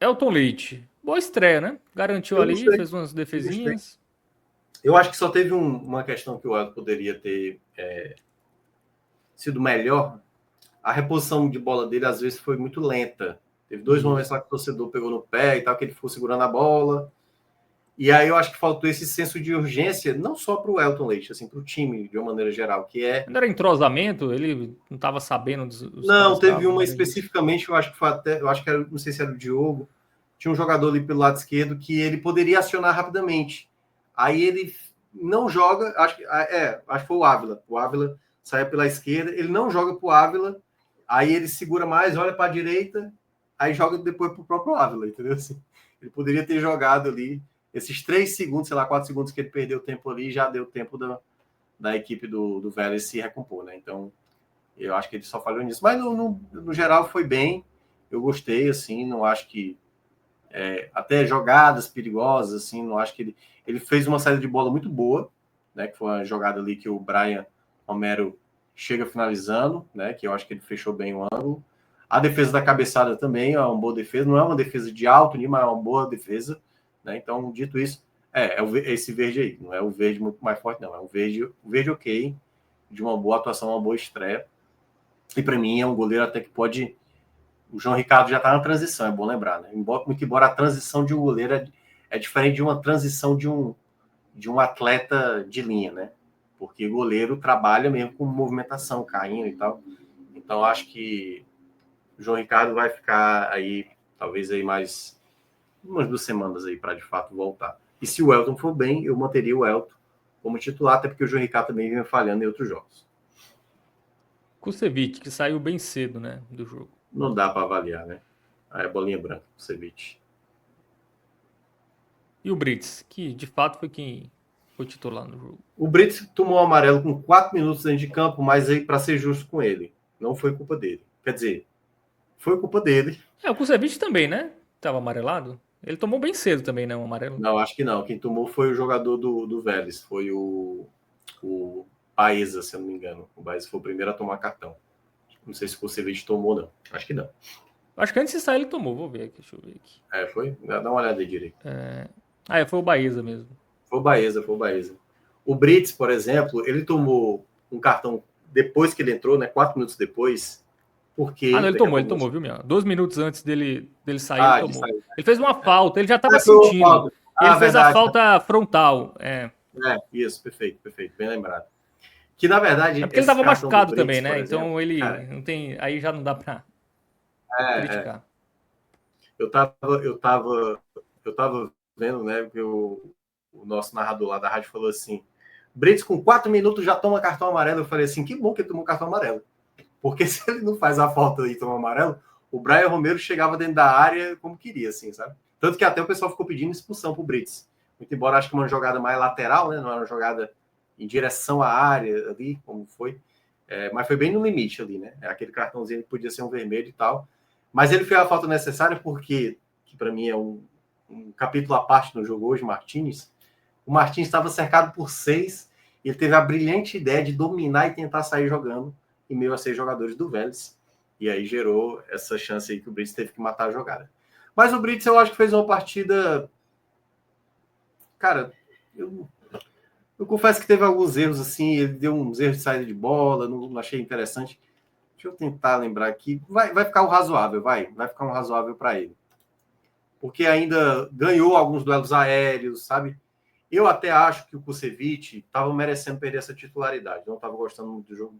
Elton Leite. Boa estreia, né? Garantiu ali, fez umas defesinhas. Eu acho que só teve uma questão que o Elton poderia ter sido melhor. A reposição de bola dele, às vezes, foi muito lenta. Teve 2 momentos lá que o torcedor pegou no pé e tal, que ele ficou segurando a bola. E aí eu acho que faltou esse senso de urgência, não só para o Elton Leite, assim, para o time, de uma maneira geral, que é... Não era entrosamento? Ele não estava sabendo dos Não, teve uma especificamente, eu acho que foi até... Eu acho que era, não sei se era o Diogo, tinha um jogador ali pelo lado esquerdo que ele poderia acionar rapidamente. Aí ele não joga, acho que foi o Ávila. O Ávila sai pela esquerda, ele não joga para o Ávila, aí ele segura mais, olha para a direita, aí joga depois para o próprio Ávila, entendeu? Assim, ele poderia ter jogado ali esses 3 segundos, sei lá, 4 segundos que ele perdeu tempo ali, já deu tempo da equipe do Vélez se recompor, né? Então, eu acho que ele só falhou nisso. Mas, no geral, foi bem. Eu gostei, assim, não acho que... até jogadas perigosas, assim, não acho que ele fez uma saída de bola muito boa, né? Que foi uma jogada ali que o Brian Romero chega finalizando, né? Que eu acho que ele fechou bem o ângulo. A defesa da cabeçada também é uma boa defesa. Não é uma defesa de alto nível, mas é uma boa defesa. Né? Então, dito isso, esse verde aí. Não é o verde muito mais forte, não. É um verde ok, de uma boa atuação, uma boa estreia. E para mim é um goleiro até que pode... O João Ricardo já está na transição, é bom lembrar. Né? Muito embora a transição de um goleiro é diferente de uma transição de um de um atleta de linha, né? Porque goleiro trabalha mesmo com movimentação, caindo e tal. Então, acho que o João Ricardo vai ficar aí, talvez aí mais umas 2 semanas aí para de fato voltar. E se o Elton for bem, eu manteria o Elton como titular, até porque o João Ricardo também vem falhando em outros jogos. Kusevich, que saiu bem cedo, né, do jogo. Não dá para avaliar, né? Aí é bolinha branca, o Ceviche. E o Brits, que de fato foi quem foi titular no jogo. O Brits tomou o amarelo com 4 minutos dentro de campo, mas aí, para ser justo com ele, não foi culpa dele. Quer dizer, foi culpa dele. O Kusevich também, né? Tava amarelado. Ele tomou bem cedo também, né? O amarelo. Não, acho que não. Quem tomou foi o jogador do Vélez, foi o Baeza, se eu não me engano. O Baeza foi o primeiro a tomar cartão. Não sei se o Ceviche tomou, não. Acho que não. Acho que antes de sair ele tomou, vou ver aqui, deixa eu ver aqui. Foi? Dá uma olhada aí direito. Foi o Baeza mesmo. Foi o Baeza. O Brits, por exemplo, ele tomou um cartão depois que ele entrou, né? 4 minutos depois, porque... Não, ele tomou, viu, minha? 2 minutos antes dele sair, ele tomou. Saiu. Ele fez uma falta, ele já tava sentindo. Ele fez verdade. a falta frontal. Isso, perfeito, bem lembrado. Que, na verdade... porque ele tava machucado Brits, também, né? Exemplo, então ele não tem... Aí já não dá pra criticar. Eu tava vendo, né, que o nosso narrador lá da rádio falou assim, Brits com 4 minutos já toma cartão amarelo. Eu falei assim, que bom que ele tomou cartão amarelo. Porque se ele não faz a falta e toma amarelo, o Brian Romero chegava dentro da área como queria, assim, sabe? Tanto que até o pessoal ficou pedindo expulsão pro Brits. Muito embora acho que uma jogada mais lateral, né? Não era uma jogada em direção à área ali, como foi. Mas foi bem no limite ali, né? Aquele cartãozinho que podia ser um vermelho e tal. Mas ele fez a falta necessária porque, que para mim é um capítulo à parte no jogo hoje, Martínez. O Martínez estava cercado por 6 e ele teve a brilhante ideia de dominar e tentar sair jogando em meio a 6 jogadores do Vélez. E aí gerou essa chance aí que o Brits teve que matar a jogada. Mas o Brits eu acho que fez uma partida... Cara, eu confesso que teve alguns erros assim, ele deu uns erros de saída de bola, não achei interessante. Deixa eu tentar lembrar aqui. Vai ficar um razoável, vai ficar um razoável para ele. Porque ainda ganhou alguns duelos aéreos, sabe? Eu até acho que o Kusevich estava merecendo perder essa titularidade. Não estava gostando muito do jogo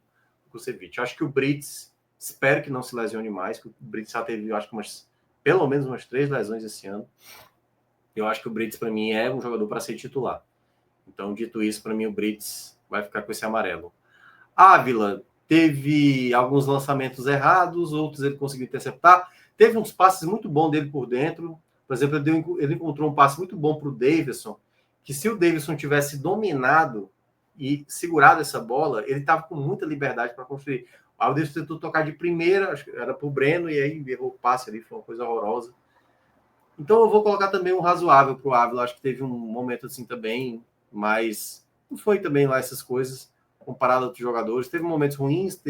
do Kusevich. Acho que o Brits, espero que não se lesione mais, que o Brits já teve, acho que pelo menos umas 3 lesões esse ano. Eu acho que o Brits, para mim, é um jogador para ser titular. Então, dito isso, para mim, o Brits vai ficar com esse amarelo. Ávila teve alguns lançamentos errados, outros ele conseguiu interceptar. Teve uns passes muito bons dele por dentro. Por exemplo, ele encontrou um passe muito bom para o Davidson, que se o Davidson tivesse dominado e segurado essa bola, ele estava com muita liberdade para construir. O Davidson tentou tocar de primeira, acho que era para o Breno, e aí errou o passe ali, foi uma coisa horrorosa. Então eu vou colocar também um razoável para o Ávila. Acho que teve um momento assim também, mas não foi também lá essas coisas, comparado a outros jogadores. Teve momentos ruins,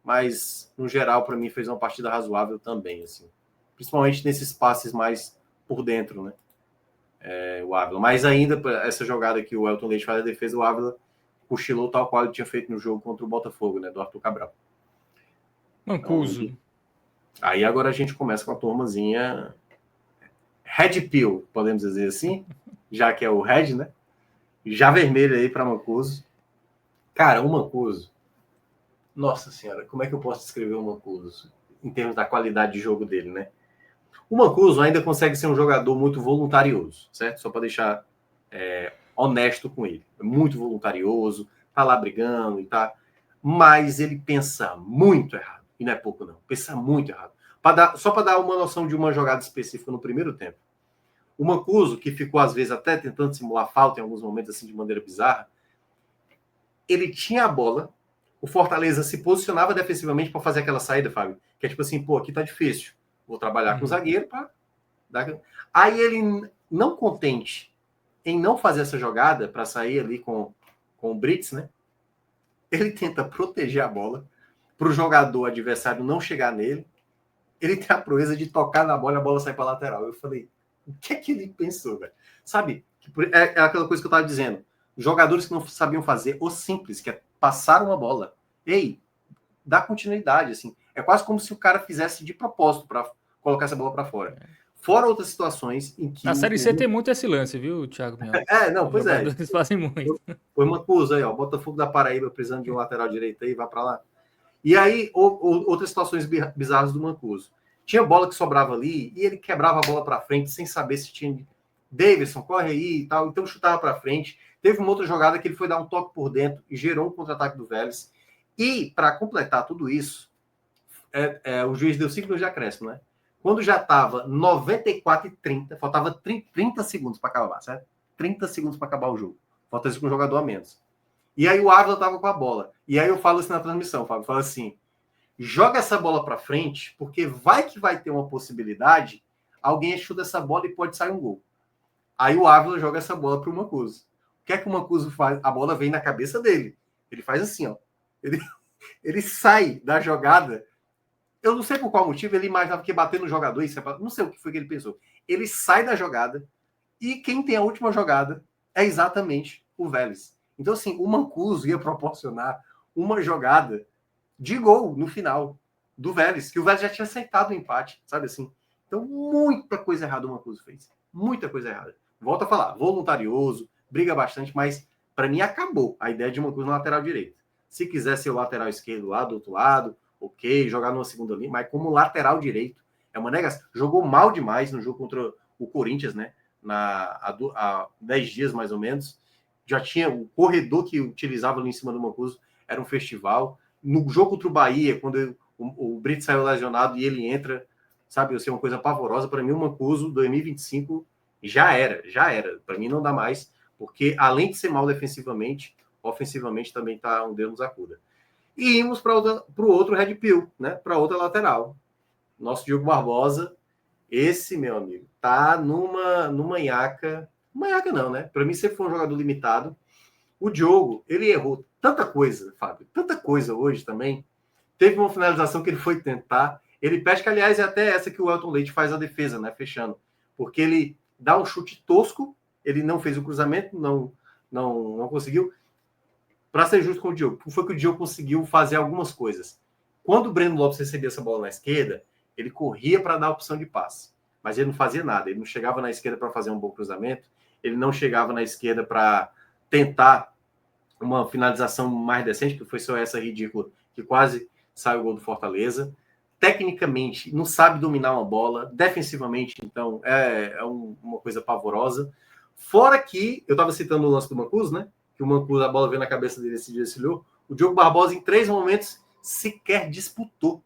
mas no geral, para mim, fez uma partida razoável também, assim. Principalmente nesses passes mais por dentro, né? O Ávila. Mas ainda, essa jogada que o Elton Leite faz a defesa, o Ávila cochilou tal qual ele tinha feito no jogo contra o Botafogo, né? Do Arthur Cabral. Mancuso. Então, aí agora a gente começa com a turmazinha Red Pill, podemos dizer assim, já que é o Red, né? Já vermelho aí para Mancuso. Cara, o Mancuso, nossa senhora, como é que eu posso descrever o Mancuso em termos da qualidade de jogo dele, né? O Mancuso ainda consegue ser um jogador muito voluntarioso, certo? Só para deixar honesto com ele. É muito voluntarioso, tá lá brigando e tá... Mas ele pensa muito errado. E não é pouco, não. Pensa muito errado. Só para dar uma noção de uma jogada específica no primeiro tempo. O Mancuso, que ficou às vezes até tentando simular falta em alguns momentos assim de maneira bizarra, ele tinha a bola, o Fortaleza se posicionava defensivamente para fazer aquela saída, Fábio, que é tipo assim, pô, aqui tá difícil, vou trabalhar com o zagueiro para dar... Aí ele, não contente em não fazer essa jogada para sair ali com o Brits, né? Ele tenta proteger a bola para o jogador adversário não chegar nele. Ele tem a proeza de tocar na bola e a bola sai para lateral. Eu falei, o que é que ele pensou, velho? Sabe? É aquela coisa que eu estava dizendo. Jogadores que não sabiam fazer o simples, que é passar uma bola. Ei, dá continuidade, assim. É quase como se o cara fizesse de propósito para colocar essa bola para fora. Fora outras situações em que... Na Série C tem muito esse lance, viu, Thiago Minhoca? Não, Os pois é. jogadores fazem muito. Foi uma coisa aí, ó. Botafogo da Paraíba precisando de um lateral direito aí, vai para lá. E aí, outras situações bizarras do Mancuso. Tinha bola que sobrava ali e ele quebrava a bola para frente sem saber se tinha... Davidson, corre aí e tal. Então chutava para frente. Teve uma outra jogada que ele foi dar um toque por dentro e gerou um contra-ataque do Vélez. E, para completar tudo isso, o juiz deu 5 minutos de acréscimo, né? Quando já estava 94:30, faltava 30 segundos para acabar, certo? 30 segundos para acabar o jogo. Falta isso com um jogador a menos. E aí o Ávila estava com a bola. E aí eu falo assim na transmissão, Fábio, falo assim, joga essa bola para frente, porque vai que vai ter uma possibilidade, alguém chuta essa bola e pode sair um gol. Aí o Ávila joga essa bola para o Mancuso. O que é que o Mancuso faz? A bola vem na cabeça dele. Ele faz assim, ó. Ele sai da jogada. Eu não sei por qual motivo ele imaginava que ia bater no jogador. Não sei o que foi que ele pensou. Ele sai da jogada e quem tem a última jogada é exatamente o Vélez. Então, assim, o Mancuso ia proporcionar uma jogada de gol no final do Vélez, que o Vélez já tinha aceitado o empate, sabe assim? Então, muita coisa errada o Mancuso fez. Muita coisa errada. Volto a falar, voluntarioso, briga bastante, mas para mim acabou a ideia de Mancuso no lateral direito. Se quiser ser o lateral esquerdo lá do outro lado, ok, jogar numa segunda linha, mas como lateral direito, é uma negação. Jogou mal demais no jogo contra o Corinthians, né? Há 10 dias, mais ou menos. Já tinha o corredor que utilizava ali em cima do Mancuso, era um festival. No jogo contra o Bahia, quando o Brito saiu lesionado e ele entra, sabe, assim, uma coisa pavorosa. Para mim, o Mancuso 2025 já era. Para mim não dá mais, porque além de ser mal defensivamente, ofensivamente também tá um Deus nos acuda. E íamos para o outro Red Pill, né? Para outra lateral. Nosso Diogo Barbosa, esse, meu amigo, tá numa nhaca. Nhaca não, né? Para mim, sempre foi um jogador limitado. O Diogo, ele errou tanta coisa, Fábio, tanta coisa hoje também. Teve uma finalização que ele foi tentar. Ele pesca, aliás, é até essa que o Elton Leite faz a defesa, né? Fechando. Porque ele dá um chute tosco, ele não fez o cruzamento, não conseguiu. Para ser justo com o Diogo, foi que o Diogo conseguiu fazer algumas coisas. Quando o Breno Lopes recebia essa bola na esquerda, ele corria para dar a opção de passe, mas ele não fazia nada. Ele não chegava na esquerda para fazer um bom cruzamento, ele não chegava na esquerda para tentar uma finalização mais decente, que foi só essa ridícula, que quase saiu o gol do Fortaleza. Tecnicamente, não sabe dominar uma bola. Defensivamente, então, uma coisa pavorosa. Fora que, eu estava citando o lance do Mancuso, né? Que o Mancuso, a bola veio na cabeça dele, esse desfilhou. O Diogo Barbosa, em 3 momentos, sequer disputou.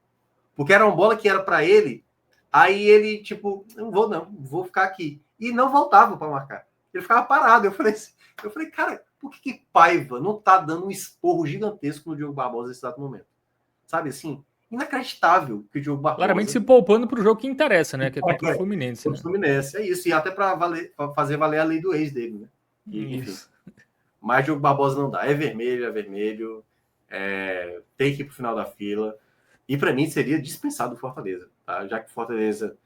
Porque era uma bola que era para ele, aí ele, tipo, não, vou ficar aqui. E não voltava para marcar. Ele ficava parado. Eu falei, cara, por que Paiva não tá dando um esporro gigantesco no Diogo Barbosa nesse exato momento? Sabe assim? Inacreditável que o Diogo Barbosa... Claramente se poupando para o jogo que interessa, né? Que é contra o Fluminense. Contra o Fluminense, é isso. E até para fazer valer a lei do ex dele, né? Enfim. Mas Diogo Barbosa não dá. É vermelho. Tem que ir pro final da fila. E para mim seria dispensado o Fortaleza, tá? Já que o Fortaleza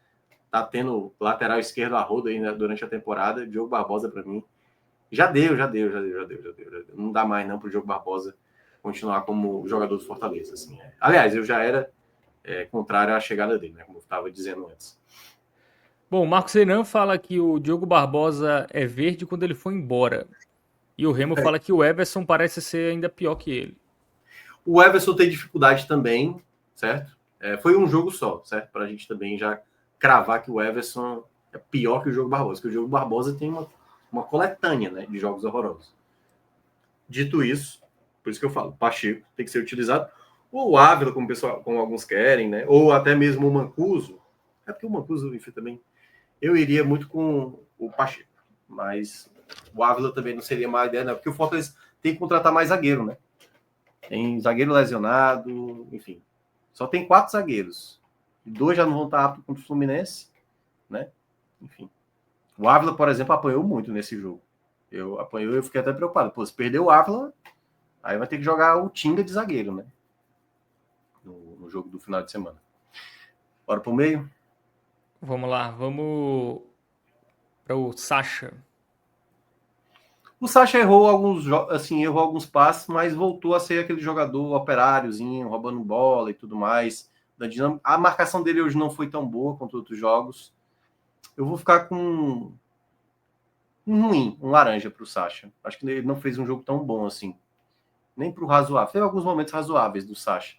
tá tendo lateral esquerdo a roda aí, né, durante a temporada, Diogo Barbosa para mim já deu. Não dá mais não pro Diogo Barbosa continuar como jogador do Fortaleza, assim. Aliás, eu já era contrário à chegada dele, né, como eu estava dizendo antes. Bom, o Marcos Renan fala que o Diogo Barbosa é verde quando ele foi embora. E o Remo fala que o Everson parece ser ainda pior que ele. O Everson tem dificuldade também, certo? Foi um jogo só, certo? Para a gente também já cravar que o Everson é pior que o Diogo Barbosa, que o Diogo Barbosa tem uma coletânea, né, de jogos horrorosos. Dito isso, por isso que eu falo, Pacheco tem que ser utilizado, ou o Ávila, como alguns querem, né? Ou até mesmo o Mancuso. É porque o Mancuso, enfim, também. Eu iria muito com o Pacheco, mas o Ávila também não seria má ideia, né? Porque o Fortaleza tem que contratar mais zagueiro, né? Tem zagueiro lesionado, enfim. Só tem 4 zagueiros. 2 já não vão estar aptos contra o Fluminense, né? Enfim. O Ávila, por exemplo, apanhou muito nesse jogo. Eu fiquei até preocupado. Pô, se perder o Ávila, aí vai ter que jogar o Tinga de zagueiro, né? No jogo do final de semana. Bora pro meio? Vamos lá, vamos para o Sacha. O Sacha errou alguns passes, mas voltou a ser aquele jogador operáriozinho, roubando bola e tudo mais. A marcação dele hoje não foi tão boa quanto outros jogos. eu vou ficar com um ruim, um laranja para o Sacha. Acho que ele não fez um jogo tão bom assim. Nem para o razoável. Teve alguns momentos razoáveis do Sacha.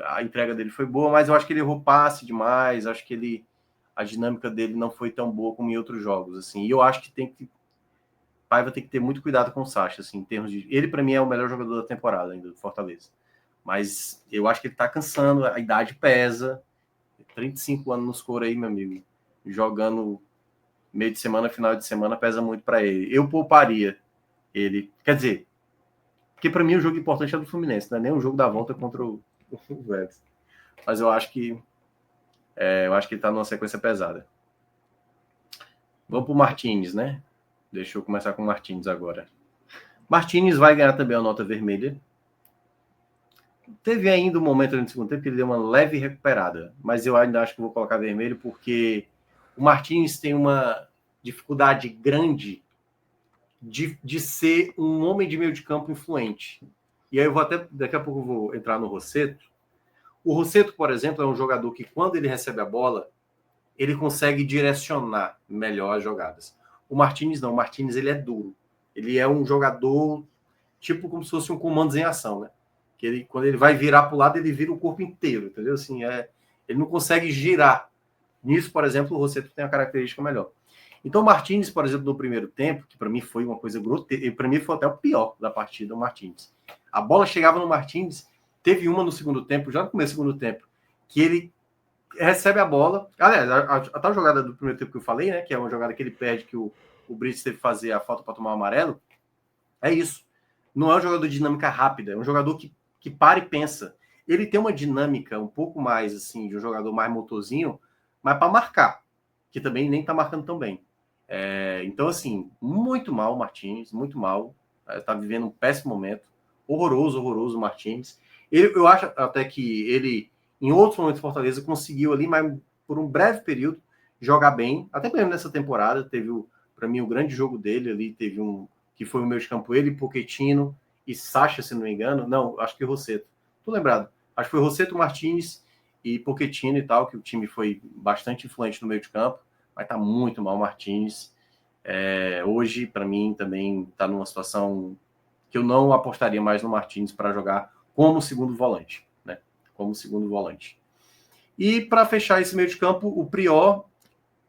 A entrega dele foi boa, mas eu acho que ele errou passe demais. Acho que a dinâmica dele não foi tão boa como em outros jogos. Assim. E eu acho que Paiva tem que ter muito cuidado com o Sacha. Assim, em termos de... Ele, para mim, é o melhor jogador da temporada ainda do Fortaleza. Mas eu acho que ele está cansando. A idade pesa. 35 anos nos coros aí, meu amigo. Jogando meio de semana, final de semana, pesa muito para ele. Eu pouparia ele. Quer dizer, porque para mim o jogo importante é do Fluminense, não é nem o jogo da volta contra o Vélez. Mas eu acho que ele tá numa sequência pesada. Vamos pro Martínez, né? Deixa eu começar com o Martínez agora. Martínez vai ganhar também a nota vermelha. Teve ainda um momento no segundo tempo que ele deu uma leve recuperada, mas eu ainda acho que vou colocar vermelho porque o Martínez tem uma dificuldade grande de ser um homem de meio de campo influente. E aí eu vou daqui a pouco eu vou entrar no Rossetto. O Rossetto, por exemplo, é um jogador que quando ele recebe a bola, ele consegue direcionar melhor as jogadas. O Martínez não, o Martínez ele é duro. Ele é um jogador tipo como se fosse um comandos em ação, né? Que ele, quando ele vai virar para o lado, ele vira o corpo inteiro, entendeu? Assim, ele não consegue girar. Nisso, por exemplo, o Rossetto tem a característica melhor. Então, o Martínez, por exemplo, no primeiro tempo, que para mim foi uma coisa grotesca, para mim foi até o pior da partida, o Martínez. A bola chegava no Martínez, teve uma no segundo tempo, já no começo do segundo tempo, que ele recebe a bola. Aliás, a tal jogada do primeiro tempo que eu falei, né? Que é uma jogada que ele perde, que o Brits teve que fazer a falta para tomar o amarelo. É isso. Não é um jogador de dinâmica rápida, é um jogador que para e pensa. Ele tem uma dinâmica um pouco mais assim, de um jogador mais motorzinho, mas para marcar, que também nem está marcando tão bem. Então, assim, muito mal o Martínez, muito mal. Está vivendo um péssimo momento. Horroroso o Martínez. Eu acho até que ele, em outros momentos, Fortaleza conseguiu ali, mas por um breve período, jogar bem. Até mesmo nessa temporada, teve, para mim, o grande jogo dele ali. Teve que foi o meio de campo, ele, Pochettino e Sacha, se não me engano. Não, acho que Rossetto. Tô lembrado. Acho que foi Rossetto, Martínez e Pochettino e tal, que o time foi bastante influente no meio de campo. Mas tá muito mal o Martínez. Hoje, para mim, também tá numa situação que eu não apostaria mais no Martínez para jogar como segundo volante, né? Como segundo volante. E para fechar esse meio de campo, o Prior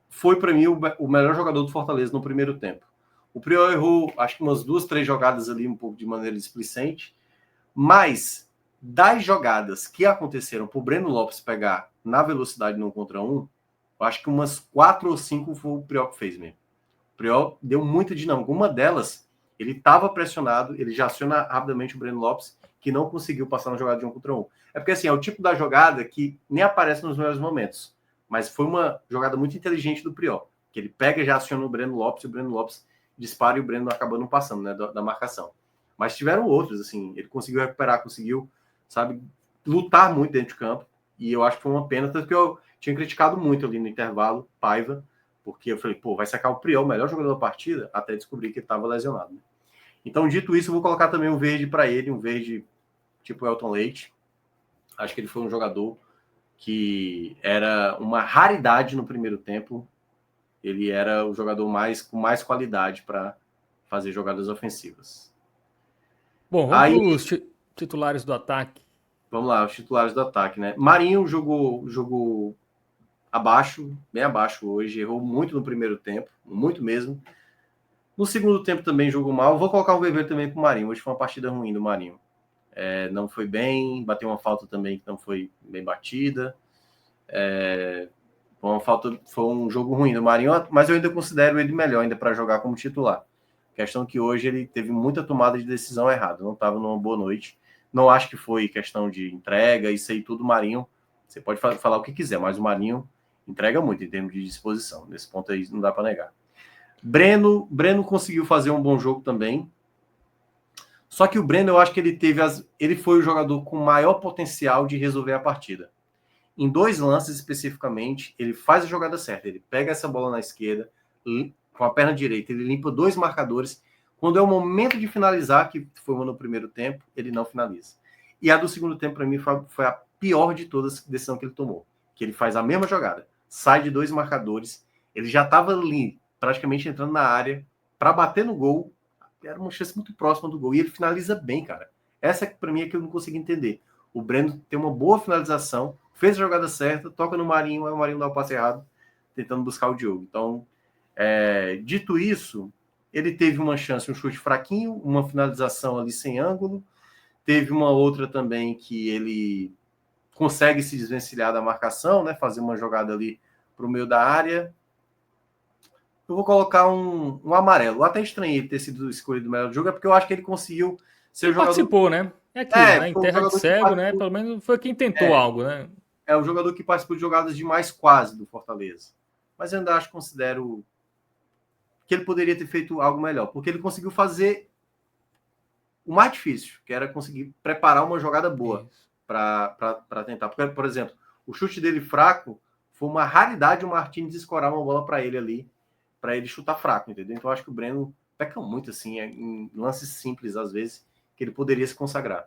foi para mim o melhor jogador do Fortaleza no primeiro tempo. O Prior errou, acho que umas 2, 3 jogadas ali, um pouco de maneira displicente, mas das jogadas que aconteceram para o Breno Lopes pegar na velocidade no 1 contra 1, eu acho que umas 4 ou 5 foi o Prior que fez mesmo. O Prior deu muita dinâmica. Uma delas, ele estava pressionado, ele já aciona rapidamente o Breno Lopes, que não conseguiu passar na jogada de 1 contra 1. É porque assim, é o tipo da jogada que nem aparece nos melhores momentos, mas foi uma jogada muito inteligente do Prior, que ele pega e já aciona o Breno Lopes, e o Breno Lopes dispara e o Breno acabou não passando, né, da marcação. Mas tiveram outros, assim, ele conseguiu recuperar, conseguiu, sabe, lutar muito dentro de campo, e eu acho que foi uma pena, tanto que eu tinha criticado muito ali no intervalo, Paiva, porque eu falei, vai sacar o Prior, o melhor jogador da partida, até descobrir que ele estava lesionado. Né? Então, dito isso, eu vou colocar também um verde para ele, um verde tipo Elton Leite. Acho que ele foi um jogador que era uma raridade no primeiro tempo. Ele era o jogador com mais qualidade para fazer jogadas ofensivas. Bom, vamos para os titulares do ataque. Vamos lá, os titulares do ataque, né? Marinho jogou abaixo, bem abaixo hoje, errou muito no primeiro tempo, muito mesmo. No segundo tempo também jogou mal. Vou colocar o vermelho também para o Marinho. Hoje foi uma partida ruim do Marinho. Não foi bem, bateu uma falta também que não foi bem batida. Foi um jogo ruim do Marinho, mas eu ainda considero ele melhor ainda para jogar como titular. Questão que hoje ele teve muita tomada de decisão errada, não estava numa boa noite. Não acho que foi questão de entrega, isso aí tudo, Marinho. Você pode falar o que quiser, mas o Marinho entrega muito em termos de disposição. Nesse ponto aí não dá para negar. Breno conseguiu fazer um bom jogo também. Só que o Breno, eu acho que ele foi o jogador com maior potencial de resolver a partida. Em 2 lances especificamente, ele faz a jogada certa. Ele pega essa bola na esquerda, com a perna direita, ele limpa 2 marcadores. Quando é o momento de finalizar, que foi uma no primeiro tempo, ele não finaliza. E a do segundo tempo, para mim, foi a pior de todas a decisão que ele tomou. Que ele faz a mesma jogada. Sai de 2 marcadores, Ele já estava ali, praticamente entrando na área, para bater no gol. Era uma chance muito próxima do gol. E ele finaliza bem, cara. Essa, para mim, é que eu não consigo entender. O Breno tem uma boa finalização, fez a jogada certa, toca no Marinho, aí o Marinho dá o passe errado, tentando buscar o Diogo. Então, dito isso, ele teve uma chance, um chute fraquinho, uma finalização ali sem ângulo, teve uma outra também que ele consegue se desvencilhar da marcação, né? Fazer uma jogada ali para o meio da área. Eu vou colocar um amarelo. Eu até estranhei ele ter sido escolhido o melhor do jogo, é porque eu acho que ele conseguiu ser o jogador... Participou, né? É aquilo, né? Em terra de cego, né? Pelo menos foi quem tentou algo, né? É o jogador que participou de jogadas de mais quase do Fortaleza. Mas eu ainda considero que ele poderia ter feito algo melhor, porque ele conseguiu fazer o mais difícil, que era conseguir preparar uma jogada boa para tentar. Porque, por exemplo, o chute dele fraco foi uma raridade o Martins escorar uma bola para ele ali, para ele chutar fraco, entendeu? Então eu acho que o Breno peca muito assim, em lances simples às vezes, que ele poderia se consagrar.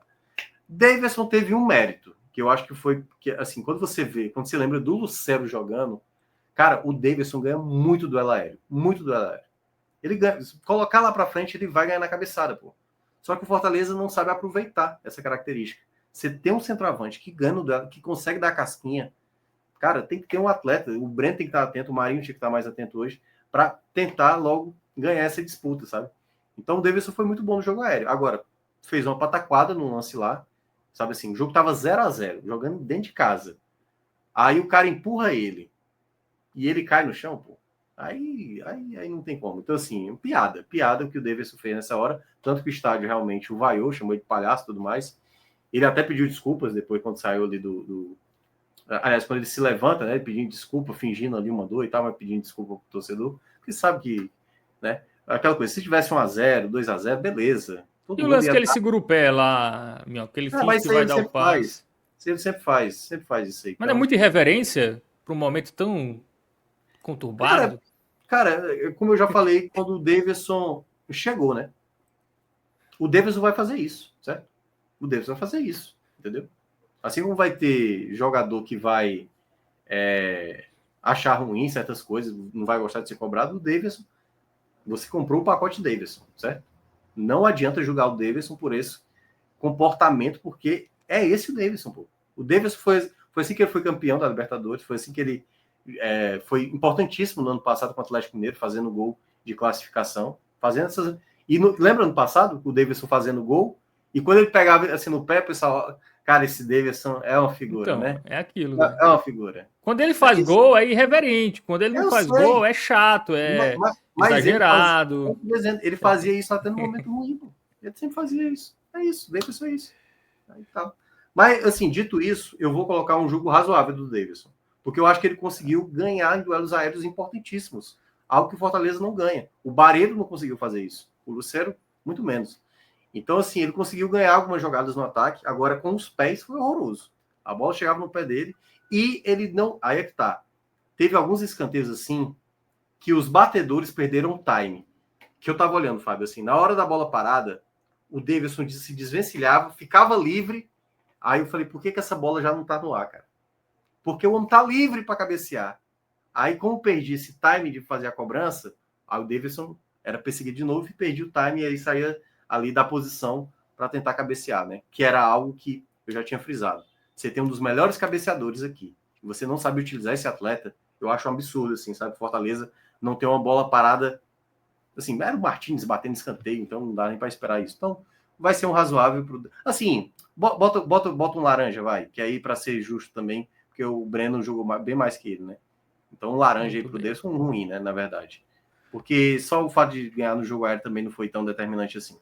Davidson teve um mérito, que eu acho que foi que, assim, quando você lembra do Lucero jogando, cara, o Davidson ganha muito duelo aéreo, muito duelo aéreo. Ele ganha, colocar lá para frente, ele vai ganhar na cabeçada, pô. Só que o Fortaleza não sabe aproveitar essa característica. Você tem um centroavante que ganha no duelo, que consegue dar casquinha, cara, tem que ter um atleta. O Breno tem que estar atento, o Marinho tinha que estar mais atento hoje, para tentar logo ganhar essa disputa, sabe? Então o Davidson foi muito bom no jogo aéreo. Agora, fez uma pataquada no lance lá, sabe assim, o jogo tava 0-0, jogando dentro de casa. Aí o cara empurra ele, e ele cai no chão, pô. Aí não tem como. Então, assim, piada o que o Davidson fez nessa hora, tanto que o estádio realmente o vaiou, chamou ele de palhaço e tudo mais. Ele até pediu desculpas depois, quando saiu ali aliás, quando ele se levanta, né, pedindo desculpa, fingindo ali uma dor e tal, mas pedindo desculpa pro torcedor, porque sabe que, né, aquela coisa, se tivesse 1-0, 2-0, beleza. E o lance que ele segura o pé lá, que ele finge que vai dar o passe. Ele sempre faz isso aí. Mas não é muita irreverência para um momento tão conturbado? Cara, como eu já falei, quando o Davidson chegou, né? O Davidson vai fazer isso, certo? O Davidson vai fazer isso, entendeu? Assim como vai ter jogador que vai achar ruim certas coisas, não vai gostar de ser cobrado, o Davidson, você comprou o pacote Davidson, certo? Não adianta julgar o Davidson por esse comportamento, porque é esse o Davidson, pô. O Davidson foi assim que ele foi campeão da Libertadores, foi assim que ele foi importantíssimo no ano passado com o Atlético Mineiro, fazendo gol de classificação, fazendo essas... lembra no passado, o Davidson fazendo gol, e quando ele pegava assim no pé, o pessoal, cara, esse Davidson é uma figura, então, né? É aquilo. Né? É uma figura. Quando ele faz gol, é irreverente. Quando ele não faz gol, é chato, mas exagerado. Ele fazia isso até no momento ruim, pô. Ele sempre fazia isso. É isso, Davidson é isso. Aí, tá. Mas, assim, dito isso, eu vou colocar um jogo razoável do Davidson. Porque eu acho que ele conseguiu ganhar em duelos aéreos importantíssimos. Algo que o Fortaleza não ganha. O Barreiro não conseguiu fazer isso. O Lucero, muito menos. Então, assim, ele conseguiu ganhar algumas jogadas no ataque. Agora, com os pés, foi horroroso. A bola chegava no pé dele e ele não... Aí é que tá. Teve alguns escanteios, assim, que os batedores perderam o time. Que eu tava olhando, Fábio, assim, na hora da bola parada, o Davidson se desvencilhava, ficava livre. Aí eu falei, por que essa bola já não tá no ar, cara? Porque o homem tá livre para cabecear. Aí, como perdi esse time de fazer a cobrança, aí o Davidson era perseguido de novo e perdi o time, e aí saía ali da posição para tentar cabecear, né? Que era algo que eu já tinha frisado. Você tem um dos melhores cabeceadores aqui. Você não sabe utilizar esse atleta, eu acho um absurdo, assim, sabe? Fortaleza não tem uma bola parada. Assim, era o Martins batendo escanteio, então não dá nem para esperar isso. Então, vai ser um razoável. Assim, bota um laranja, vai, que aí, para ser justo também, porque o Breno jogou bem mais que ele, né? Então, um laranja aí pro Davidson, ruim, né? Na verdade. Porque só o fato de ganhar no jogo aéreo também não foi tão determinante assim.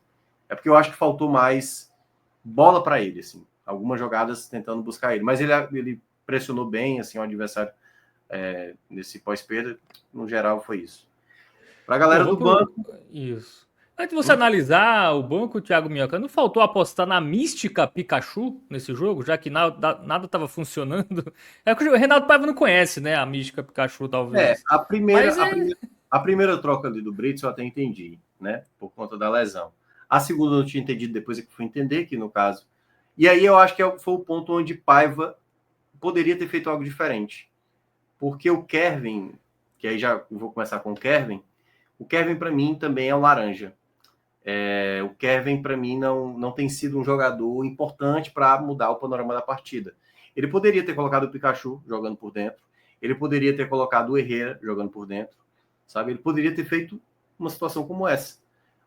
É porque eu acho que faltou mais bola para ele, assim. Algumas jogadas tentando buscar ele. Mas ele pressionou bem, assim, o adversário nesse pós-perda. No geral, foi isso. Para a galera do banco... Isso. Antes de você analisar o banco, Thiago Minhoca, não faltou apostar na mística Pikachu nesse jogo, já que nada estava funcionando? É que o Renato Paiva não conhece, né? A mística Pikachu, talvez. A primeira troca ali do Brits eu até entendi, né? Por conta da lesão. A segunda eu não tinha entendido, depois é que fui entender, que no caso... E aí eu acho que foi o ponto onde Paiva poderia ter feito algo diferente. Porque o Kevin, que aí já vou começar com o Kevin. O Kevin, para mim, também é um laranja. O Kevin, para mim, não tem sido um jogador importante para mudar o panorama da partida. Ele poderia ter colocado o Pikachu jogando por dentro. Ele poderia ter colocado o Herrera jogando por dentro. Sabe? Ele poderia ter feito uma situação como essa.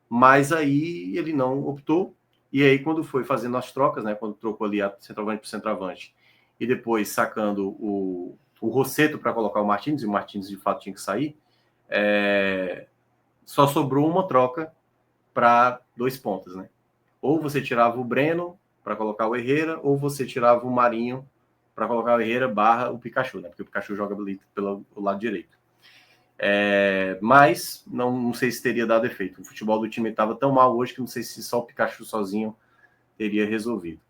Mas aí ele não optou. E aí, quando foi fazendo as trocas, né, quando trocou ali a centroavante por centroavante, e depois sacando o Rossetto para colocar o Martins, e o Martins de fato tinha que sair, só sobrou uma troca para 2 pontas, né? Ou você tirava o Breno para colocar o Herrera, ou você tirava o Marinho para colocar o Herrera / o Pikachu, né? Porque o Pikachu joga ali pelo lado direito. Mas não sei se teria dado efeito. O futebol do time estava tão mal hoje que não sei se só o Pikachu sozinho teria resolvido.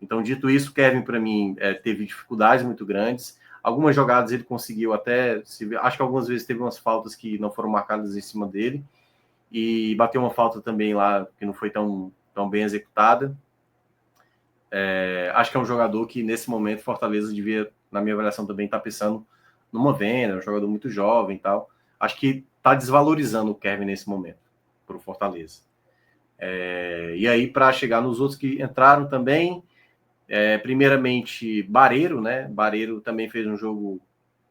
Então, dito isso, o Kevin, para mim, teve dificuldades muito grandes. Algumas jogadas ele conseguiu até... acho que algumas vezes teve umas faltas que não foram marcadas em cima dele. E bateu uma falta também lá que não foi tão bem executada. Acho que é um jogador que, nesse momento, Fortaleza devia, na minha avaliação, também estar pensando numa venda, um jogador muito jovem e tal. Acho que está desvalorizando o Kevin nesse momento, para o Fortaleza. E aí, para chegar nos outros que entraram também, primeiramente, Barreiro, né? Barreiro também fez um jogo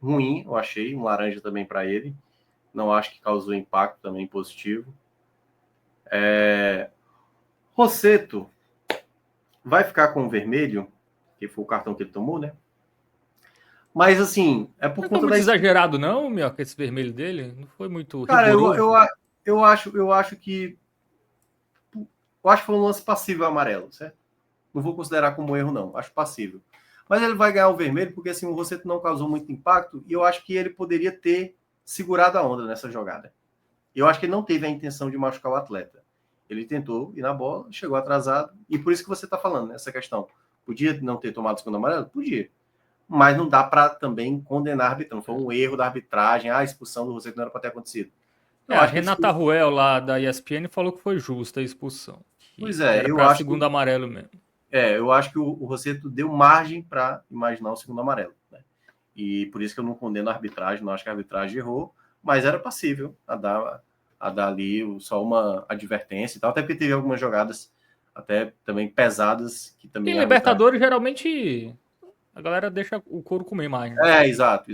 ruim, eu achei, um laranja também para ele. Não acho que causou impacto também positivo. Rossetto vai ficar com o vermelho, que foi o cartão que ele tomou, né? Mas, assim, é por conta muito exagerado, não, Minhoca, esse vermelho dele? Não foi muito Cara, rigoroso? eu acho que foi um lance passível amarelo, certo? Não vou considerar como erro, não. Acho passível. Mas ele vai ganhar o vermelho porque, assim, o Rossetto não causou muito impacto e eu acho que ele poderia ter segurado a onda nessa jogada. Eu acho que ele não teve a intenção de machucar o atleta. Ele tentou ir na bola, chegou atrasado, e por isso que você está falando, né, essa questão. Podia não ter tomado o segundo amarelo? Podia. Mas não dá para também condenar a arbitragem. Foi um erro da arbitragem, a expulsão do Rossetto não era para ter acontecido. A Renata Ruel, lá da ESPN, falou que foi justa a expulsão. Pois era para segundo amarelo mesmo. Eu acho que o Rossetto deu margem para imaginar o segundo amarelo, né? E por isso que eu não condeno a arbitragem, não acho que a arbitragem errou, mas era passível a dar ali só uma advertência e tal, até porque teve algumas jogadas até também pesadas que também... Em Libertadores, geralmente, a galera deixa o couro comer mais. Né? Exato.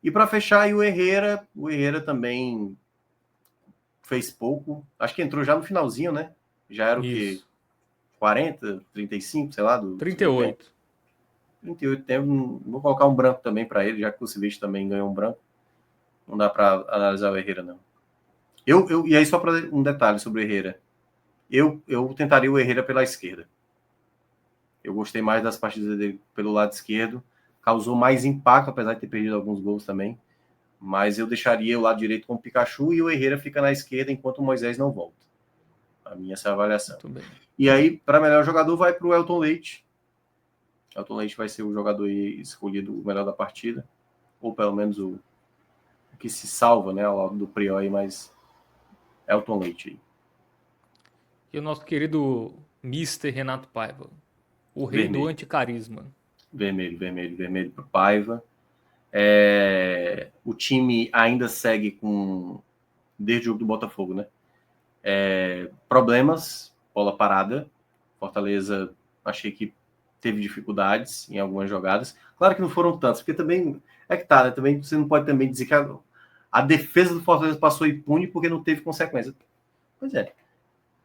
E para fechar, aí o Herrera também fez pouco, acho que entrou já no finalzinho, né? Já era o quê? 40, 35, sei lá. 38. 38 tempo. Vou colocar um branco também para ele, já que o Kusevich também ganhou um branco. Não dá para analisar o Herrera, não. E aí, só para um detalhe sobre o Herrera. Eu tentaria o Herrera pela esquerda. Eu gostei mais das partidas dele pelo lado esquerdo. Causou mais impacto, apesar de ter perdido alguns gols também. Mas eu deixaria o lado direito com o Pikachu e o Herrera fica na esquerda enquanto o Moisés não volta. A minha essa é a avaliação. E aí, para melhor jogador, vai para o Elton Leite. Elton Leite vai ser o jogador escolhido o melhor da partida. Ou pelo menos o que se salva, né? Ao lado do Priori, mas Elton Leite aí. E o nosso querido Mr. Renato Paiva. O rei do anticarisma. Vermelho para o Paiva. O time ainda segue com... Desde o jogo do Botafogo, né? Problemas, bola parada. Fortaleza, achei que teve dificuldades em algumas jogadas. Claro que não foram tantas, porque também né? Também você não pode também dizer que a defesa do Fortaleza passou impune porque não teve consequência. Pois é.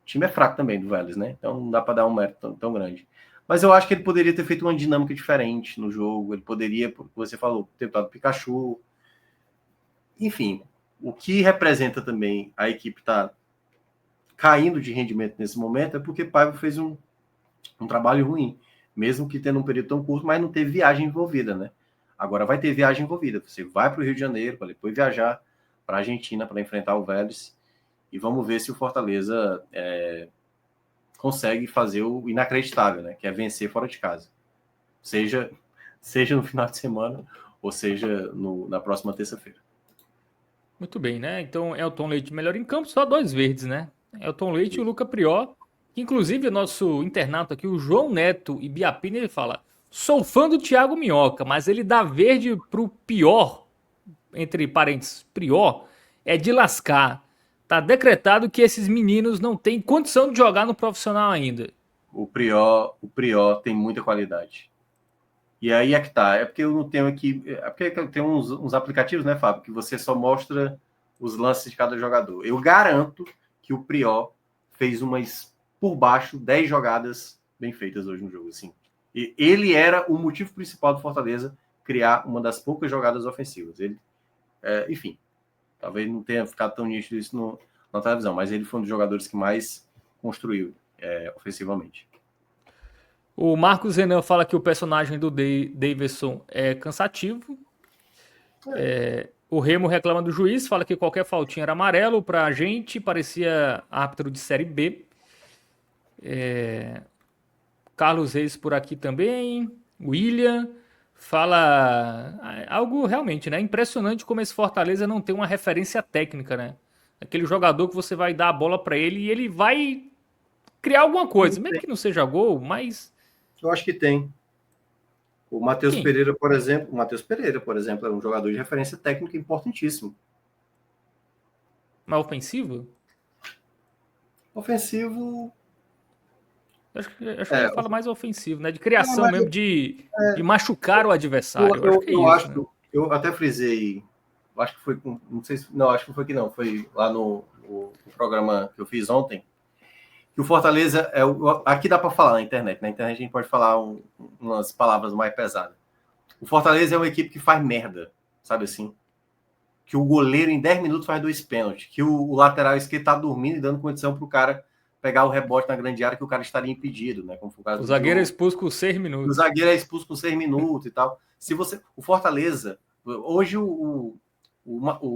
O time é fraco também do Vélez, né? Então não dá para dar um mérito tão grande. Mas eu acho que ele poderia ter feito uma dinâmica diferente no jogo. Ele poderia, como você falou, ter botado o Pikachu. Enfim, o que representa também a equipe tá caindo de rendimento nesse momento é porque Paiva fez um trabalho ruim, mesmo que tendo um período tão curto, mas não teve viagem envolvida, né? Agora vai ter viagem envolvida. Você vai para o Rio de Janeiro para depois viajar para a Argentina para enfrentar o Vélez e vamos ver se o Fortaleza consegue fazer o inacreditável, né? Que é vencer fora de casa. Seja no final de semana ou seja na próxima terça-feira. Muito bem, né? Então, Elton Leite melhor em campo, só 2 verdes, né? Elton Leite e o Luca Prior. Inclusive, o nosso internato aqui, o João Neto e Biapina, ele fala: sou fã do Thiago Minhoca, mas ele dá verde pro pior entre parênteses, Prior, é de lascar. Tá decretado que esses meninos não têm condição de jogar no profissional ainda. O Prior tem muita qualidade. E aí é que tá. É porque eu não tenho aqui. É porque tem uns aplicativos, né, Fábio, que você só mostra os lances de cada jogador. Eu garanto que o Prior fez umas, por baixo, 10 jogadas bem feitas hoje no jogo. Assim. E ele era o motivo principal do Fortaleza criar uma das poucas jogadas ofensivas. Ele, enfim, talvez não tenha ficado tão nítido isso na televisão, mas ele foi um dos jogadores que mais construiu ofensivamente. O Marcos Renan fala que o personagem do Davidson é cansativo. O Remo reclama do juiz, fala que qualquer faltinha era amarelo. Pra gente, parecia árbitro de Série B. Carlos Reis por aqui também. William fala algo realmente, né? Impressionante como esse Fortaleza não tem uma referência técnica, né? Aquele jogador que você vai dar a bola pra ele e ele vai criar alguma coisa. Mesmo que não seja gol, mas... Eu acho que tem. O Matheus Pereira, por exemplo, é um jogador de referência técnica importantíssimo. Mas ofensivo? Ofensivo. Acho que ele fala mais ofensivo, né? De criação mesmo, de machucar o adversário. Eu até frisei. Acho que foi com. Não sei se. Não, acho que foi que não. Foi lá no programa que eu fiz ontem. Que o Fortaleza aqui dá para falar na internet. Na internet a gente pode falar umas palavras mais pesadas. O Fortaleza é uma equipe que faz merda, sabe assim? Que o goleiro em 10 minutos faz 2 pênaltis, que o lateral esquerdo tá dormindo e dando condição pro cara pegar o rebote na grande área que o cara estaria impedido, né? Como foi o caso o zagueiro é expulso com 6 minutos. O zagueiro é expulso com 6 minutos e tal. O Fortaleza, hoje o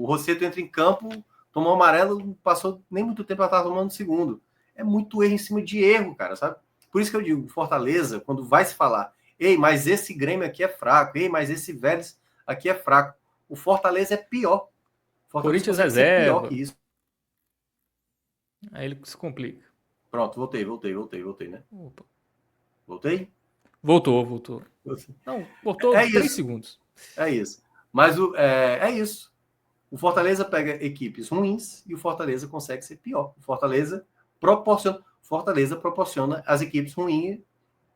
Rosseto entra em campo, tomou um amarelo, passou nem muito tempo, ela tava tomando o segundo. É muito erro em cima de erro, cara, sabe? Por isso que eu digo, Fortaleza, quando vai se falar, ei, mas esse Grêmio aqui é fraco, ei, mas esse Vélez aqui é fraco. O Fortaleza é pior. Corinthians reserva. Pior que isso. Aí ele se complica. Pronto, voltei, né? Opa. Voltei? Voltou. Não, voltou 3 segundos. É isso. Mas é isso. O Fortaleza pega equipes ruins e o Fortaleza consegue ser pior. O Fortaleza proporciona às equipes ruins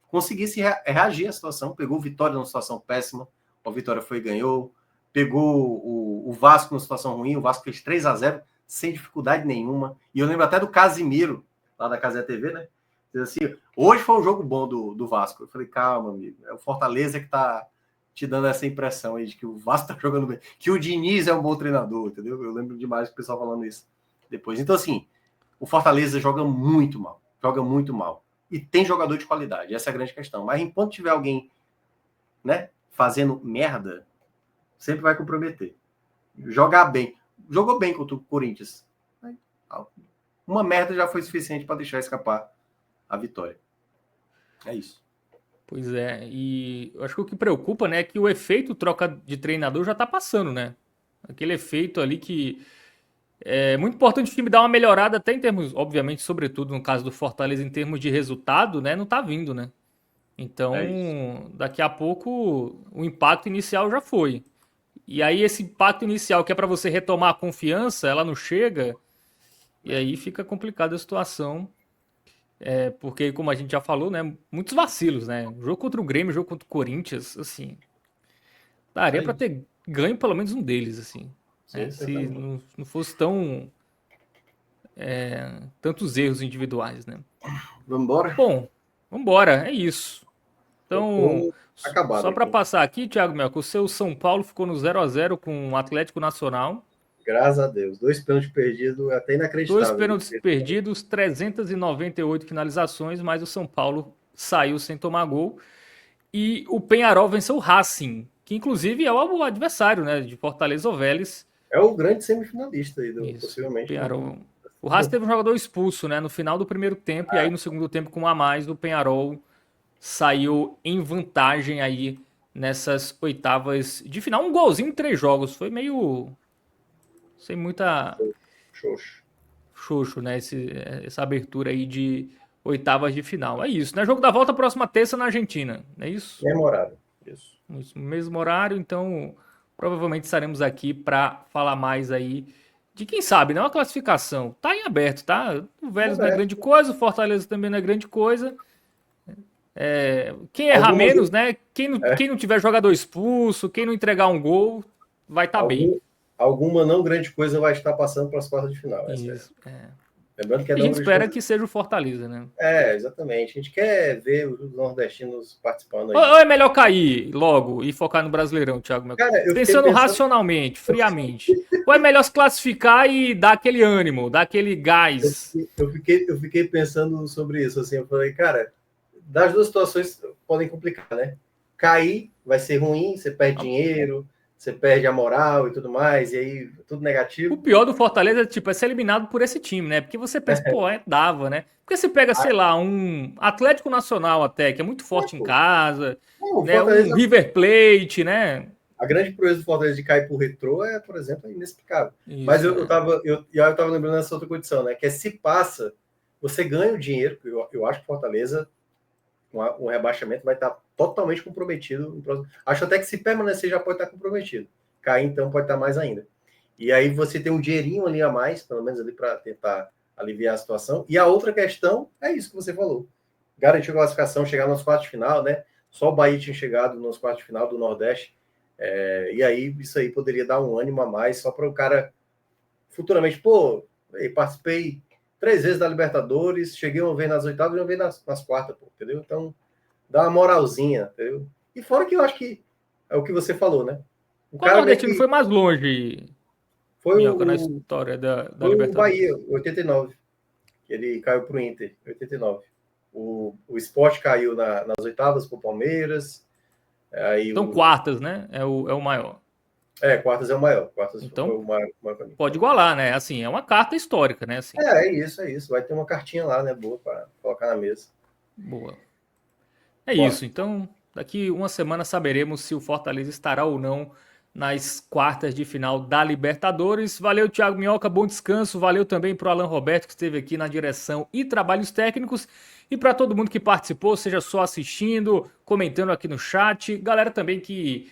conseguir se reagir à situação. Pegou o Vitória numa situação péssima, o Vitória foi e ganhou. Pegou o Vasco numa situação ruim, o Vasco fez 3-0 sem dificuldade nenhuma. E eu lembro até do Casimiro, lá da Casé TV, né? Diz assim, hoje foi um jogo bom do Vasco. Eu falei, calma, amigo, é o Fortaleza que tá te dando essa impressão aí de que o Vasco tá jogando bem, que o Diniz é um bom treinador, entendeu? Eu lembro demais do pessoal falando isso depois. Então, assim, o Fortaleza joga muito mal. E tem jogador de qualidade, essa é a grande questão. Mas enquanto tiver alguém, né, fazendo merda, sempre vai comprometer. Jogar bem. Jogou bem contra o Corinthians. Uma merda já foi suficiente para deixar escapar a vitória. É isso. Pois é, e eu acho que o que preocupa, né, é que o efeito troca de treinador já tá passando, né? Aquele efeito ali que é muito importante o time dar uma melhorada, até em termos, obviamente, sobretudo no caso do Fortaleza, em termos de resultado, né? Não tá vindo, né? Então, daqui a pouco, o impacto inicial já foi. E aí, esse impacto inicial, que é para você retomar a confiança, ela não chega, e aí fica complicada a situação. Porque, como a gente já falou, né? Muitos vacilos, né? Jogo contra o Grêmio, jogo contra o Corinthians, assim. Daria para ter ganho pelo menos um deles, assim. Se não fosse tantos erros individuais, né? Vamos embora? Bom, vamos embora, é isso. Então, acabado só para aqui. passar aqui, Thiago Melco, o seu São Paulo ficou no 0-0 com o Atlético Nacional. Graças a Deus. 2 pênaltis perdidos, até inacreditável. 2 pênaltis perdidos, 398 finalizações, mas o São Paulo saiu sem tomar gol. E o Peñarol venceu o Racing, que inclusive é o adversário, né, de Fortaleza ou Vélez. É o grande semifinalista aí, possivelmente. Peñarol. O Racing teve um jogador expulso, né, no final do primeiro tempo, e aí no segundo tempo, com um a mais, o Peñarol saiu em vantagem aí nessas oitavas de final. Um golzinho em 3 jogos, foi meio... sem muita... Xoxo, né, essa abertura aí de oitavas de final. É isso, né? Jogo da volta próxima terça na Argentina, é isso? Mesmo horário, isso. Mesmo horário, então provavelmente estaremos aqui para falar mais aí de quem sabe, não a classificação. Tá em aberto, tá? O Vélez não é grande coisa, o Fortaleza também não é grande coisa. Quem errar menos, né? Quem não tiver jogador expulso, quem não entregar um gol, vai estar bem. Alguma não grande coisa vai estar passando para as quartas de final. Isso, Lembrando que a gente espera que seja o Fortaleza, né? Exatamente. A gente quer ver os nordestinos participando aí. Ou é melhor cair logo e focar no Brasileirão, Thiago? Cara, pensando racionalmente, friamente. Ou é melhor se classificar e dar aquele ânimo, dar aquele gás? Eu fiquei pensando sobre isso. Assim, eu falei, cara, das duas situações podem complicar, né? Cair vai ser ruim, você perde dinheiro, você perde a moral e tudo mais, e aí tudo negativo. O pior do Fortaleza é ser eliminado por esse time, né? Porque você pensa, dava, né? Porque você pega, sei lá, um Atlético Nacional até, que é muito forte em casa, né? Um River Plate, né? A grande proeza do Fortaleza de cair por retrô por exemplo, inexplicável. Isso, mas eu tava lembrando dessa outra condição, né? Que se passa, você ganha o dinheiro, eu acho que o Fortaleza, um rebaixamento, vai estar totalmente comprometido. Acho até que se permanecer já pode estar comprometido. Cair, então, pode estar mais ainda. E aí você tem um dinheirinho ali a mais, pelo menos ali para tentar aliviar a situação. E a outra questão é isso que você falou. Garantir a classificação, chegar nos quartos de final, né? Só o Bahia tinha chegado nos quartos de final do Nordeste. E aí isso aí poderia dar um ânimo a mais, só para o cara futuramente, participei 3 vezes da Libertadores, cheguei uma vez nas oitavas e uma vez nas quartas, entendeu? Então, dá uma moralzinha, entendeu? E fora que eu acho que é o que você falou, né? Qual nordestino foi mais longe, foi na história da Libertadores? O Bahia, 89. Ele caiu pro Inter, 89. O Sport caiu nas oitavas pro Palmeiras. Aí então, quartas, né? É o maior. Quartas é o maior. Quartas então, foi o maior pode igualar, né? Assim, é uma carta histórica, né? Assim. É isso. Vai ter uma cartinha lá, né? Boa para colocar na mesa. Boa. Isso. Então, daqui uma semana saberemos se o Fortaleza estará ou não nas quartas de final da Libertadores. Valeu, Thiago Minhoca, bom descanso. Valeu também para o Alan Roberto, que esteve aqui na direção e trabalhos técnicos. E para todo mundo que participou, seja só assistindo, comentando aqui no chat. Galera também que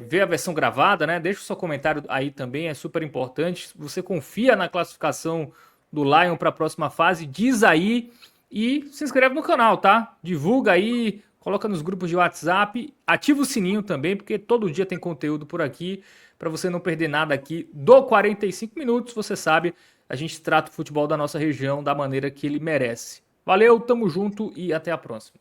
vê a versão gravada, né? Deixa o seu comentário aí também, é super importante. Se você confia na classificação do Lion para a próxima fase, diz aí e se inscreve no canal, tá? Divulga aí, coloca nos grupos de WhatsApp, ativa o sininho também, porque todo dia tem conteúdo por aqui, para você não perder nada aqui do 45 minutos. Você sabe, a gente trata o futebol da nossa região da maneira que ele merece. Valeu, tamo junto e até a próxima.